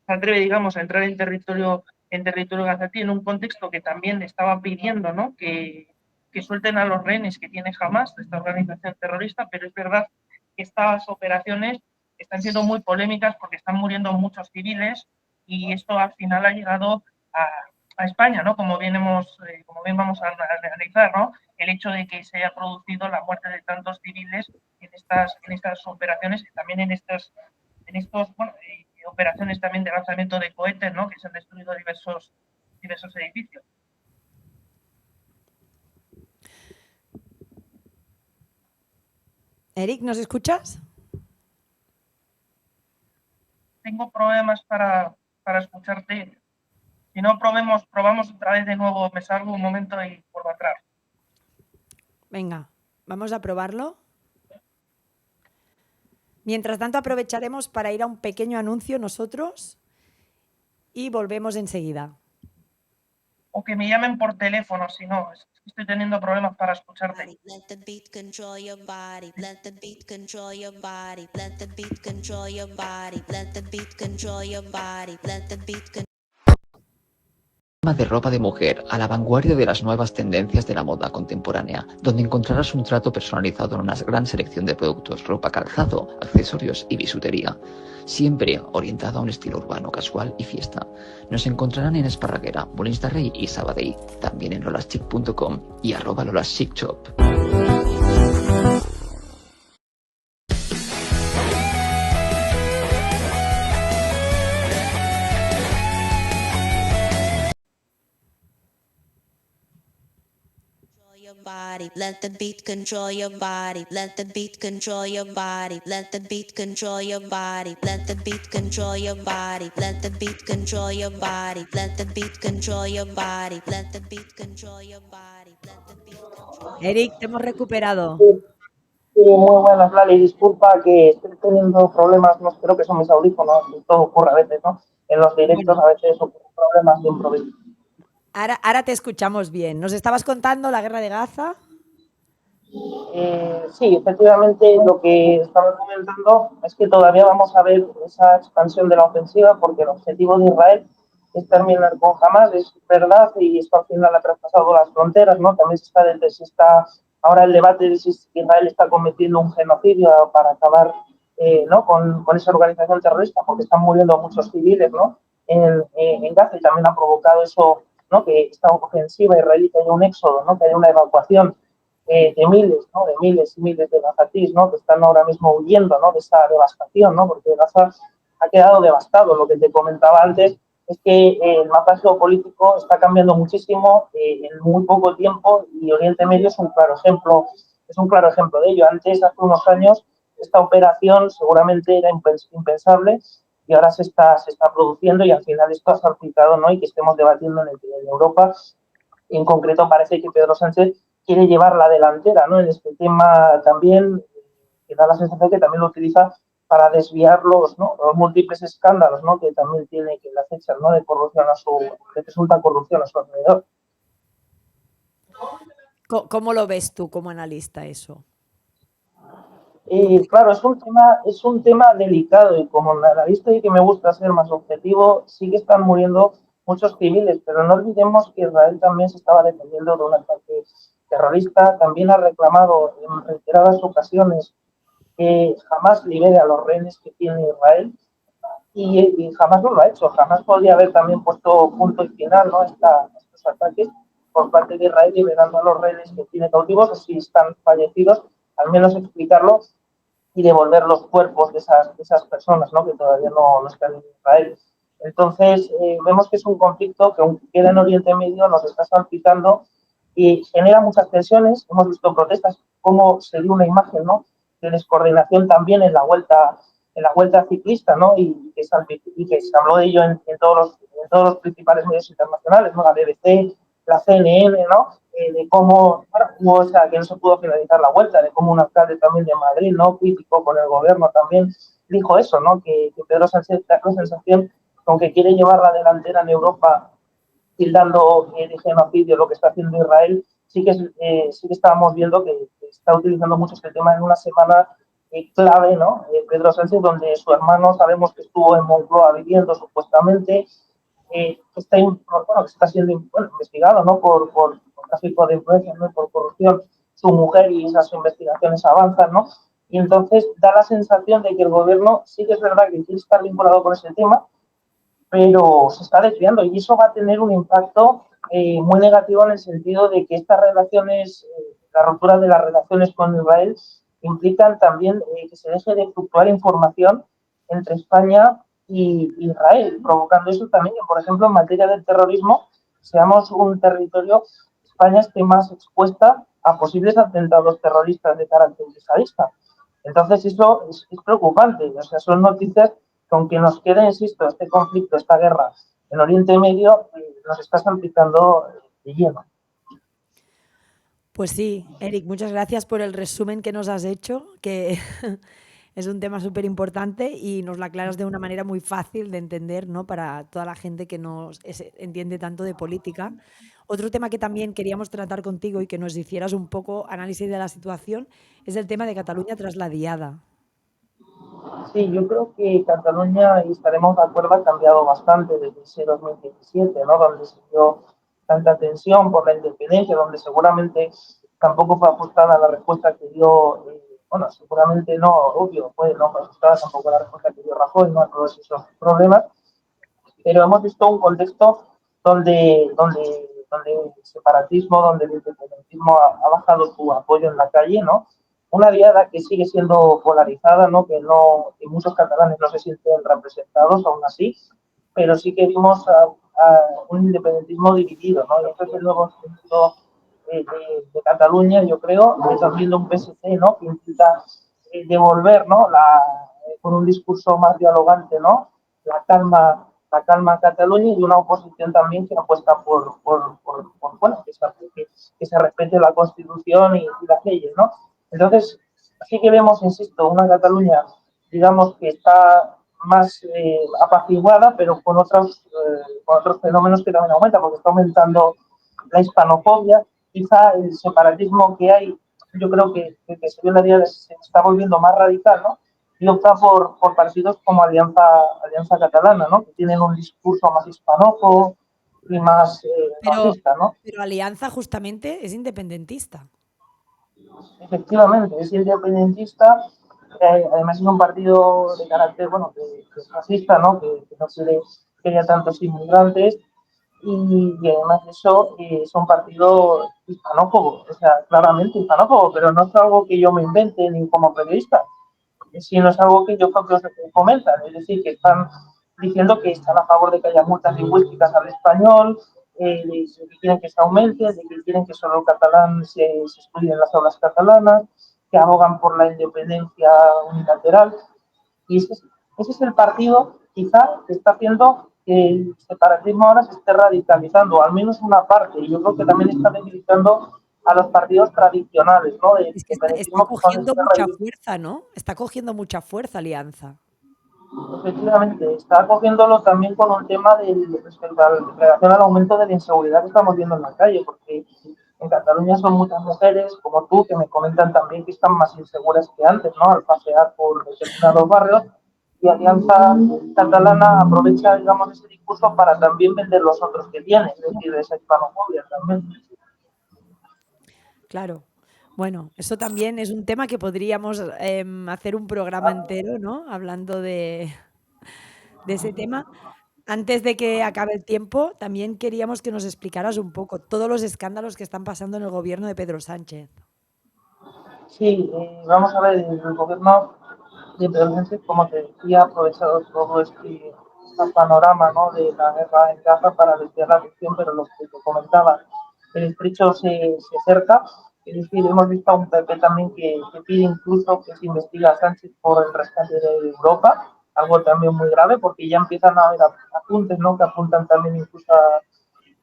S7: se atreve, digamos, a entrar en territorio gazatí en un contexto que también estaba pidiendo, ¿no? Que suelten a los rehenes que tiene Hamas, esta organización terrorista, pero es verdad que estas operaciones están siendo muy polémicas porque están muriendo muchos civiles y esto al final ha llegado a España, ¿no? Como bien vamos a analizar, ¿no? El hecho de que se haya producido la muerte de tantos civiles en estas operaciones y también en estos bueno, operaciones también de lanzamiento de cohetes, ¿no? Que se han destruido diversos edificios.
S2: Eric, ¿nos escuchas?
S7: Tengo problemas para escucharte. Si no, probamos otra vez de nuevo. Me salgo un momento y vuelvo atrás.
S2: Venga, vamos a probarlo. Mientras tanto, aprovecharemos para ir a un pequeño anuncio nosotros y volvemos enseguida.
S7: O que me llamen por teléfono, si no, estoy teniendo problemas para escucharte.
S1: Let the beat control your body. Let the beat control your body. Let the beat control your body. Let the beat control your body. Let the beat control.
S5: De ropa de mujer a la vanguardia de las nuevas tendencias de la moda contemporánea, donde encontrarás un trato personalizado en una gran selección de productos, ropa, calzado, accesorios y bisutería, siempre orientado a un estilo urbano, casual y fiesta. Nos encontrarán en Esparraguera, Molins de Rey y Sabadell, también en lolaschic.com y @lolaschicshop.
S1: Body. Let the beat control your body. Let the beat control your body. Let the beat control your body. Let the beat control your body. Let the beat control your body. Let the beat control your body. Let the beat control your body. Let the beat control.
S2: Eric, te hemos recuperado.
S7: Sí, muy buenas, Lali. Disculpa que estoy teniendo problemas, no creo que son mis audífonos, todo ocurre a veces, ¿no? En los directos
S2: Bueno,
S7: a veces ocurren problemas de improviso.
S2: ahora te escuchamos bien. ¿Nos estabas contando la guerra de Gaza?
S7: Sí, efectivamente lo que estamos comentando es que todavía vamos a ver esa expansión de la ofensiva porque el objetivo de Israel es terminar con Hamas, es verdad, y esto al final ha traspasado las fronteras, ¿no? También se está ahora el debate de si Israel está cometiendo un genocidio para acabar ¿no? con esa organización terrorista, porque están muriendo muchos civiles, ¿no? En Gaza y también ha provocado eso, ¿no? Que esta ofensiva israelí que haya un éxodo, ¿no? Que haya una evacuación de miles, ¿no? De miles y miles de gazatís, ¿no? Que están ahora mismo huyendo, ¿no? De esa devastación, ¿no? Porque Gaza ha quedado devastado. Lo que te comentaba antes es que el mapa geopolítico está cambiando muchísimo en muy poco tiempo y Oriente Medio es un claro ejemplo de ello. Antes, hace unos años, esta operación seguramente era impensable y ahora se está produciendo y al final esto ha salpicado, ¿no? Y que estemos debatiendo en Europa. En concreto, parece que Pedro Sánchez quiere llevar la delantera, ¿no? En este tema también, que da la sensación que también lo utiliza para desviar ¿no? Los múltiples escándalos, ¿no? Que también tiene que le acechan, ¿no? De corrupción de presunta corrupción a su alrededor.
S2: ¿Cómo lo ves tú como analista eso?
S7: Claro, es un tema delicado y como analista y que me gusta ser más objetivo, sí que están muriendo muchos civiles, pero no olvidemos que Israel también se estaba defendiendo de un ataque terrorista, también ha reclamado en reiteradas ocasiones que jamás libere a los rehenes que tiene Israel y jamás no lo ha hecho, jamás podría haber también puesto punto y final, ¿no? Estos ataques por parte de Israel liberando a los rehenes que tiene cautivos o si están fallecidos, al menos explicarlo y devolver los cuerpos de esas personas, ¿no? Que todavía no están en Israel. Entonces, vemos que es un conflicto que, aunque queda en Oriente Medio, nos está salpicando y genera muchas tensiones. Hemos visto protestas, cómo se dio una imagen, ¿no? de descoordinación también en la vuelta ciclista, ¿no? Y que se habló de ello en todos los principales medios internacionales, ¿no? La BBC, la CNN, ¿no? De cómo, bueno, hubo, o sea, que no se pudo finalizar la vuelta, de cómo un alcalde también de Madrid, ¿no? Crítico con el gobierno también dijo eso, ¿no? Que Pedro Sánchez da la sensación, aunque quiere llevar la delantera en Europa tildando de genocidio lo que está haciendo Israel, sí que estábamos viendo que está utilizando mucho este tema en una semana clave, ¿no? Pedro Sánchez, donde su hermano sabemos que estuvo en Moncloa viviendo supuestamente, que está siendo investigado, ¿no? Por tráfico de influencia, ¿no? Por corrupción, su mujer, y esas investigaciones avanzan, ¿no? Y entonces da la sensación de que el gobierno sí que es verdad que quiere estar vinculado con ese tema, pero se está desviando y eso va a tener un impacto muy negativo en el sentido de que estas relaciones, la ruptura de las relaciones con Israel, implican también que se deje de fluctuar información entre España y Israel, provocando eso también que, por ejemplo, en materia del terrorismo, seamos un territorio, España esté más expuesta a posibles atentados terroristas de carácter yihadista. Entonces, eso es preocupante. O sea, son noticias que, aunque nos quede, insisto, este conflicto, esta guerra en Oriente Medio, nos está salpicando de lleno.
S2: Pues sí, Eric, muchas gracias por el resumen que nos has hecho, que es un tema súper importante y nos lo aclaras de una manera muy fácil de entender, ¿no? Para toda la gente que no entiende tanto de política. Otro tema que también queríamos tratar contigo y que nos hicieras un poco análisis de la situación es el tema de Cataluña tras la Diada.
S7: Sí, yo creo que Cataluña, y estaremos de acuerdo, ha cambiado bastante desde ese 2017, ¿no? Donde se dio tanta tensión por la independencia, donde seguramente tampoco fue ajustada la respuesta que dio, bueno, seguramente no, obvio, no fue ajustada tampoco la respuesta que dio Rajoy, ¿no? A todos esos problemas, pero hemos visto un contexto donde el separatismo, donde el independentismo ha bajado su apoyo en la calle, ¿no? Una diada que sigue siendo polarizada, ¿no? Que muchos catalanes no se sienten representados aún así, pero sí que vimos a un independentismo dividido, ¿no? Y este es el nuevo sentido de Cataluña, yo creo, estamos viendo un PSC, ¿no? Que intenta devolver, ¿no? Con un discurso más dialogante, ¿no? La calma a Cataluña, y una oposición también que apuesta bueno, que se respete la Constitución y las leyes, ¿no? Entonces, sí que vemos, insisto, una Cataluña, digamos, que está más apaciguada, pero con otros fenómenos que también aumentan, porque está aumentando la hispanofobia, quizá el separatismo que hay, yo creo que se ve la día se está volviendo más radical, ¿no? Y opta por partidos como Alianza Catalana, ¿no? Que tienen un discurso más hispanófobo y más
S2: Pero,
S7: racista, ¿no?
S2: pero Alianza justamente es independentista.
S7: Efectivamente, es independentista, además es un partido de carácter, bueno, que es fascista, ¿no? Que no quería tantos inmigrantes, y además de eso es un partido hispanófobo, o sea, claramente hispanófobo, pero no es algo que yo me invente ni como periodista, sino es algo que yo creo que se comentan, es decir, que están diciendo que están a favor de que haya multas lingüísticas al español, de que quieren que se aumente, de que quieren que solo el catalán se estudie en las aulas catalanas, que abogan por la independencia unilateral. Y ese es el partido, quizá, que está haciendo que el separatismo ahora se esté radicalizando, al menos una parte, y yo creo que también está debilitando a los partidos tradicionales, ¿no? De
S2: Es que está
S7: independentismo, que son
S2: cogiendo mucha fuerza, ¿no? Está cogiendo mucha fuerza Alianza.
S7: efectivamente, está cogiéndolo también con un tema respecto a en relación al aumento de la inseguridad que estamos viendo en la calle, porque en Cataluña son muchas mujeres, como tú, que me comentan también que están más inseguras que antes, ¿no? Al pasear por determinados barrios, y Alianza Catalana aprovecha, digamos, ese discurso para también vender los otros que tiene, es decir, esa hispanofobia también.
S2: Claro. Bueno, eso también es un tema que podríamos hacer un programa entero, ¿no? Hablando de ese tema. Antes de que acabe el tiempo, también queríamos que nos explicaras un poco todos los escándalos que están pasando en el gobierno de Pedro Sánchez.
S7: Sí, vamos a ver, el gobierno de Pedro Sánchez, como te decía, ha aprovechado todo este panorama, ¿no? De la guerra en Gaza para desviar la atención, pero lo que te comentaba, el estrecho se acerca, Es decir, hemos visto a un PP también que pide incluso que se investigue a Sánchez por el rescate de Europa, algo también muy grave porque ya empiezan a haber apuntes, ¿no? Que apuntan también incluso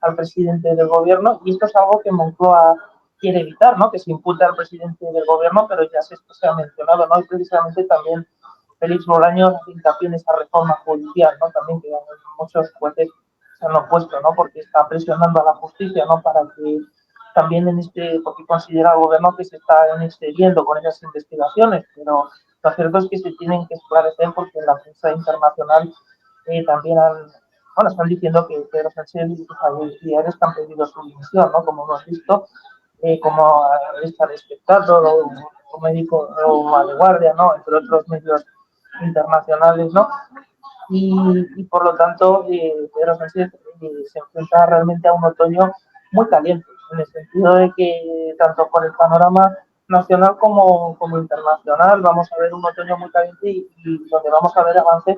S7: al presidente del gobierno, y esto es algo que Moncloa quiere evitar, ¿no? Que se impute al presidente del gobierno, pero ya se ha mencionado, ¿no? Y precisamente también Félix Bolaños hace hincapié en esa reforma judicial, ¿no? También que muchos jueces se han opuesto, ¿no? Porque está presionando a la justicia, ¿no? Para que también porque considera el gobierno que se están excediendo con esas investigaciones, pero lo cierto es que se tienen que esclarecer porque en la prensa internacional también están diciendo que Pedro Sánchez y sus autoridades han pedido su dimisión, ¿no? Como hemos visto, como está el espectáculo, o médico o de guardia, ¿no? Entre otros medios internacionales, ¿no? Y por lo tanto, Pedro Sánchez se enfrenta realmente a un otoño muy caliente, en el sentido de que tanto por el panorama nacional como internacional vamos a ver un otoño muy caliente y donde vamos a ver avances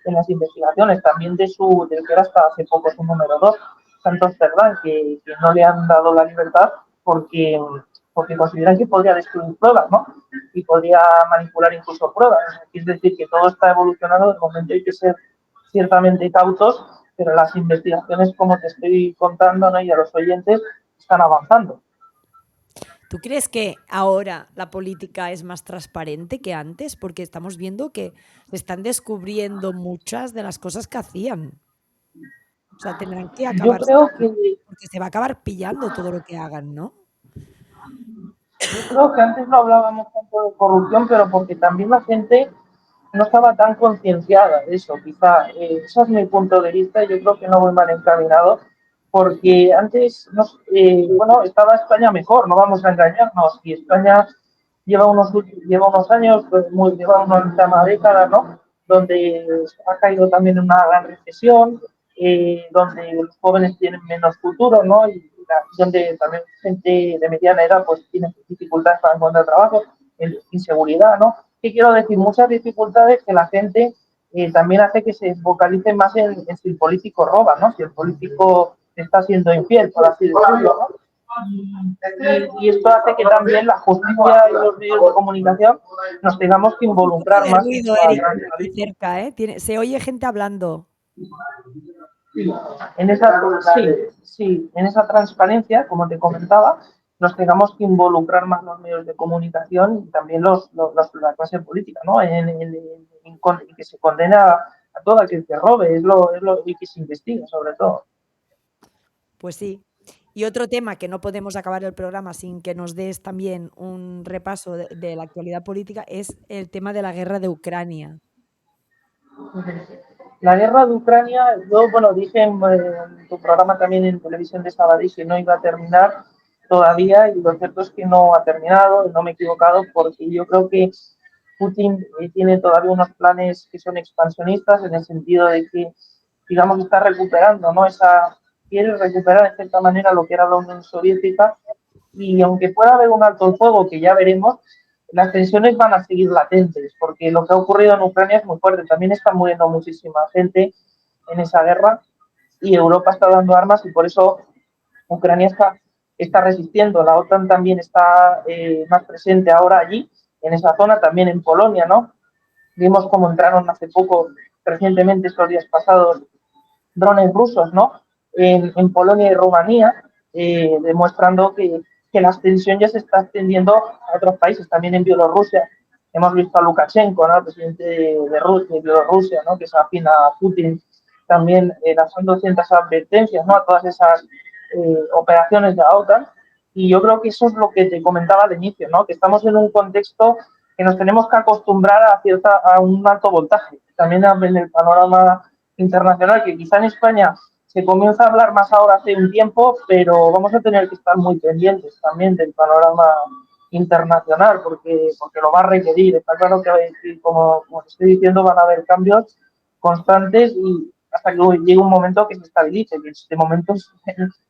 S7: en las investigaciones, también del que era hasta hace poco su número 2, Santos Cerdán, que no le han dado la libertad porque consideran que podría destruir pruebas, ¿no? Y podría manipular incluso pruebas. Es decir, que todo está evolucionando, de momento hay que ser ciertamente cautos, pero las investigaciones, como te estoy contando, ¿no? Y a los oyentes, están avanzando.
S2: ¿Tú crees que ahora la política es más transparente que antes? Porque estamos viendo que se están descubriendo muchas de las cosas que hacían. O sea, tendrán que
S7: Yo
S2: acabarse,
S7: creo que
S2: porque se va a acabar pillando todo lo que hagan, ¿no?
S7: Yo creo que antes no hablábamos tanto de corrupción, pero porque también la gente no estaba tan concienciada de eso, quizá. Ese es mi punto de vista, yo creo que no voy mal encaminado, porque antes, estaba España mejor, no vamos a engañarnos, y España lleva unos años, lleva una década, ¿no? Donde ha caído también en una gran recesión, donde los jóvenes tienen menos futuro, ¿no? Y donde también gente de mediana edad pues tiene dificultades para encontrar trabajo, inseguridad, ¿no? ¿Qué quiero decir? Muchas dificultades que la gente también hace que se focalice más en si el político roba, ¿no? Si el político está siendo infiel, por así decirlo, ¿no? Y esto hace que también la justicia y los medios de comunicación nos tengamos que
S2: Un poco
S7: involucrar
S2: de
S7: más en
S2: ruido,
S7: esta
S2: Eric, aquí
S7: transparencia.
S2: cerca, ¿eh? Se oye gente hablando.
S7: En esa, en esa transparencia, como te comentaba, nos tengamos que involucrar más los medios de comunicación y también la clase política, ¿no? En que se condena a todo aquel que robe, y que se investiga, sobre todo.
S2: Pues sí. Y otro tema que no podemos acabar el programa sin que nos des también un repaso de la actualidad política es el tema de la guerra de Ucrania.
S7: La guerra de Ucrania, dije en tu programa también en televisión de Sabadell que no iba a terminar todavía, y lo cierto es que no ha terminado, no me he equivocado, porque yo creo que Putin tiene todavía unos planes que son expansionistas, en el sentido de que, digamos, está recuperando, ¿no? Quiere recuperar de cierta manera lo que era la Unión Soviética, y aunque pueda haber un alto el fuego, que ya veremos, las tensiones van a seguir latentes, porque lo que ha ocurrido en Ucrania es muy fuerte. También está muriendo muchísima gente en esa guerra, y Europa está dando armas, y por eso Ucrania está resistiendo. La OTAN también está más presente ahora allí, en esa zona, también en Polonia, ¿no? Vimos cómo entraron hace poco, recientemente, estos días pasados, drones rusos, ¿no? En Polonia y Rumanía, demostrando que la extensión ya se está extendiendo a otros países, también en Bielorrusia. Hemos visto a Lukashenko, ¿no? El presidente de Bielorrusia, ¿no? Que se afina a Putin, también lanzando ciertas advertencias, ¿no? A todas esas operaciones de la OTAN. Y yo creo que eso es lo que te comentaba al inicio, ¿no? Que estamos en un contexto que nos tenemos que acostumbrar a un alto voltaje. También en el panorama internacional, que quizá en España se comienza a hablar más ahora hace un tiempo, pero vamos a tener que estar muy pendientes también del panorama internacional, porque lo va a requerir. Está claro que como te estoy diciendo, van a haber cambios constantes, y hasta que llegue un momento que se estabilice, que de momento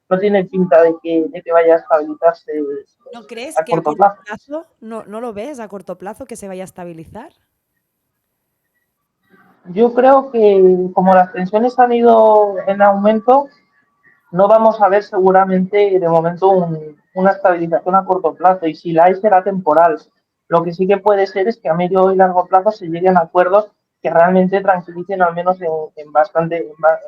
S7: no tiene pinta de que vaya a estabilizarse
S2: ¿No crees
S7: a
S2: que a
S7: corto
S2: corto
S7: plazo.
S2: plazo, no lo ves a corto plazo que se vaya a estabilizar?
S7: Yo creo que como las tensiones han ido en aumento, no vamos a ver seguramente de momento un una estabilización a corto plazo y si la hay será temporal. Lo que sí que puede ser es que a medio y largo plazo se lleguen a acuerdos que realmente tranquilicen al menos en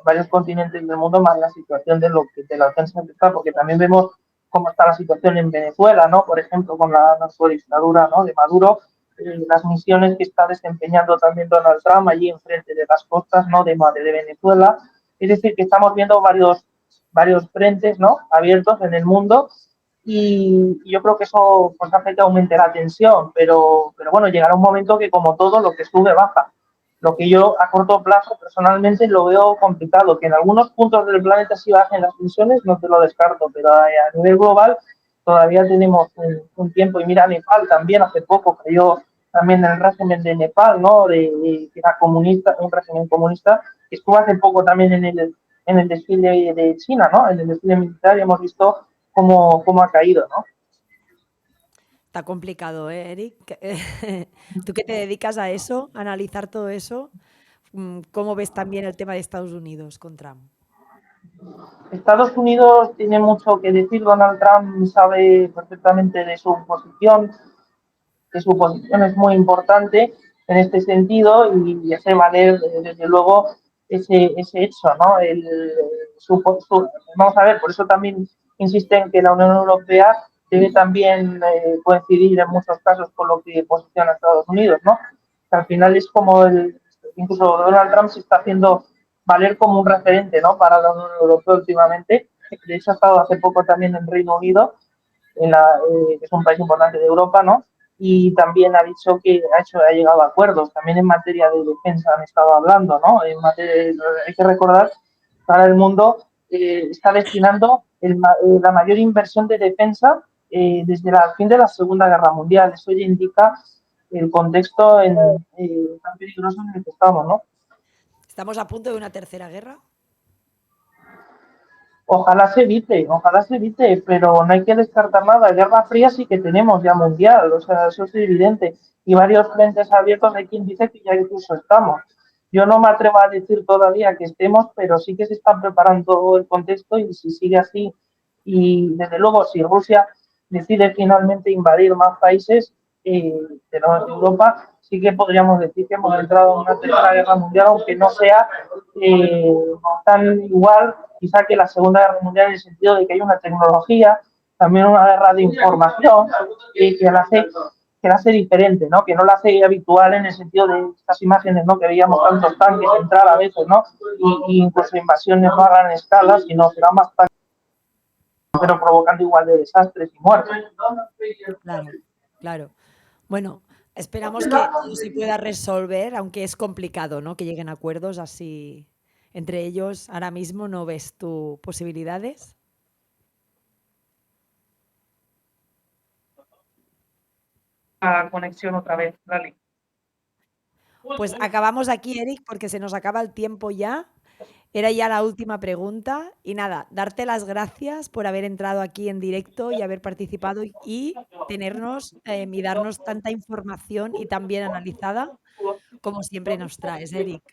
S7: varios continentes del mundo más la situación de la defensa militar, porque también vemos cómo está la situación en Venezuela, ¿no? Por ejemplo, con la narcodictadura, ¿no?, de Maduro, las misiones que está desempeñando también Donald Trump allí enfrente de las costas, ¿no?, de Venezuela. Es decir, que estamos viendo varios frentes, ¿no?, abiertos en el mundo y yo creo que eso pues, hace que aumente la tensión, pero bueno, llegará un momento que como todo lo que sube baja. Lo que yo a corto plazo personalmente lo veo complicado, que en algunos puntos del planeta sí bajen las tensiones, no te lo descarto, pero a nivel global todavía tenemos un tiempo. Y mira, Nepal también hace poco cayó también el régimen de Nepal, ¿no?, que era comunista, un régimen comunista, que estuvo hace poco también en el desfile de China, ¿no?, en el desfile militar, y hemos visto cómo ha caído, ¿no?
S2: Está complicado, ¿eh, Eric? Tú que te dedicas a eso, a analizar todo eso, ¿cómo ves también el tema de Estados Unidos con Trump?
S7: Estados Unidos tiene mucho que decir. Donald Trump sabe perfectamente de su posición es muy importante en este sentido y hace valer, desde luego, ese hecho, ¿no? Vamos a ver, por eso también insiste en que la Unión Europea debe también coincidir en muchos casos con lo que posiciona Estados Unidos, ¿no? Que al final es como incluso Donald Trump se está haciendo valer como un referente, ¿no?, para la Unión Europea últimamente. De hecho, ha estado hace poco también en Reino Unido, que es un país importante de Europa, ¿no? Y también ha dicho que ha llegado a acuerdos. También en materia de defensa han estado hablando, ¿no? Hay que recordar que ahora el mundo está destinando la mayor inversión de defensa desde el fin de la Segunda Guerra Mundial. Eso ya indica el contexto tan peligroso en el que estamos, ¿no?
S2: ¿Estamos a punto de una tercera guerra?
S7: Ojalá se evite, pero no hay que descartar nada. Guerra Fría sí que tenemos ya mundial, o sea, eso es evidente. Y varios frentes abiertos, hay quien dice que ya incluso estamos. Yo no me atrevo a decir todavía que estemos, pero sí que se está preparando el contexto y si sigue así, y desde luego si Rusia decide finalmente invadir más países de Europa, sí que podríamos decir que hemos entrado en una tercera guerra mundial, aunque no sea tan igual quizá que la Segunda Guerra Mundial, en el sentido de que hay una tecnología, también una guerra de información que la hace diferente, ¿no? Que no la hace habitual en el sentido de estas imágenes, ¿no?, que veíamos tantos tanques entrar a veces, ¿no? Y incluso invasiones no a gran escala, sino serán más tanques, pero provocando igual de desastres y muertes.
S2: Claro, claro. Bueno, esperamos que todo se pueda resolver, aunque es complicado, ¿no?, que lleguen a acuerdos así entre ellos. Ahora mismo, ¿no ves tú posibilidades?
S7: La conexión otra vez, dale.
S2: Pues acabamos aquí, Eric, porque se nos acaba el tiempo ya. Era ya la última pregunta. Y nada, darte las gracias por haber entrado aquí en directo y haber participado y tenernos y darnos tanta información y tan bien analizada como siempre nos traes, Eric.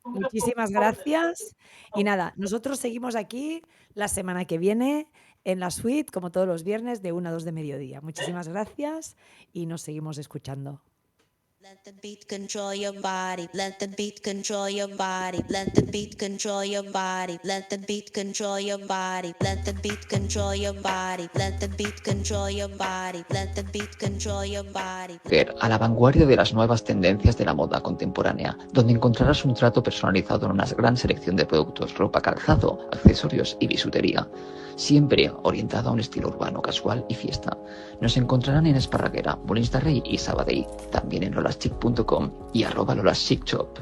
S2: Muchísimas gracias. Y nada, nosotros seguimos aquí la semana que viene en la suite, como todos los viernes, de 1 a 2 de mediodía. Muchísimas gracias y nos seguimos escuchando.
S1: Let the beat control your body. Let the beat control your body. Let the beat control your body. Let the beat control your body. Let the beat control your body. Let the beat control your body. Let the beat control your body.
S5: A la vanguardia de las nuevas tendencias de la moda contemporánea, donde encontrarás un trato personalizado en una gran selección de productos, ropa, calzado, accesorios y bisutería. Siempre orientado a un estilo urbano, casual y fiesta. Nos encontrarán en Esparraguera, Molins de Rey y Sabadell, también en lolaschic.com y @lolaschicshop.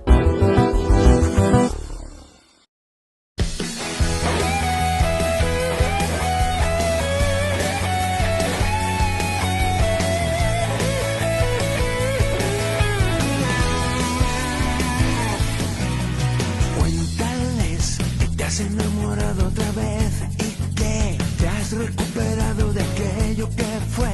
S6: Cuéntales que te has enamorado otra vez y que te has recuperado de aquello que fue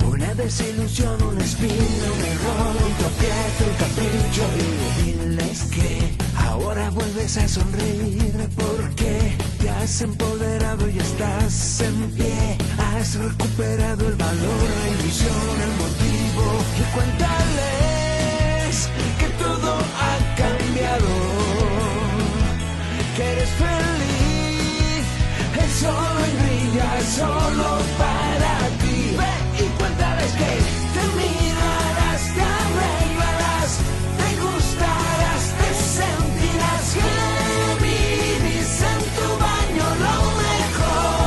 S6: una desilusión, una espina, un error, un tropiezo, un capricho. Y diles que ahora vuelves a sonreír porque te has empoderado y estás en pie. Has recuperado el valor, la ilusión, el motivo. Y cuéntales que todo ha cambiado, que eres feliz, el sol brilla solo para ti. Ve y cuéntales que te mirarás, te arreglarás, te gustarás, te sentirás que vivís en tu baño lo mejor.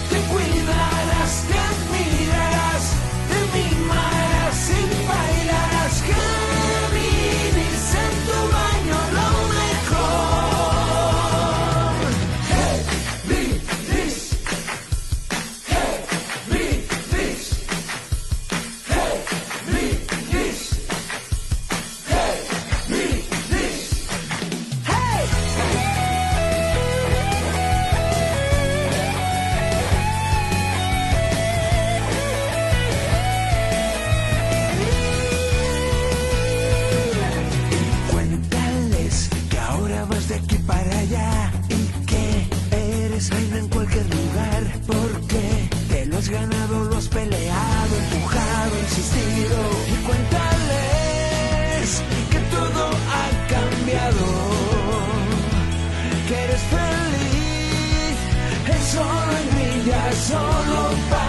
S6: Te cuidarás, te admirarás, te mimarás y bailarás que vivís en tu baño lo mejor. Hey, vivís. Hey, vivís. Hey, vivís. Hey, vivís. Hey. Cuéntales que ahora vas de aquí para allá y que eres reina en cualquier lugar, porque te lo has ganado, lo has peleado, empujado, insistido. Y cuéntales que todo ha cambiado, que eres feliz, el sol brilla solo para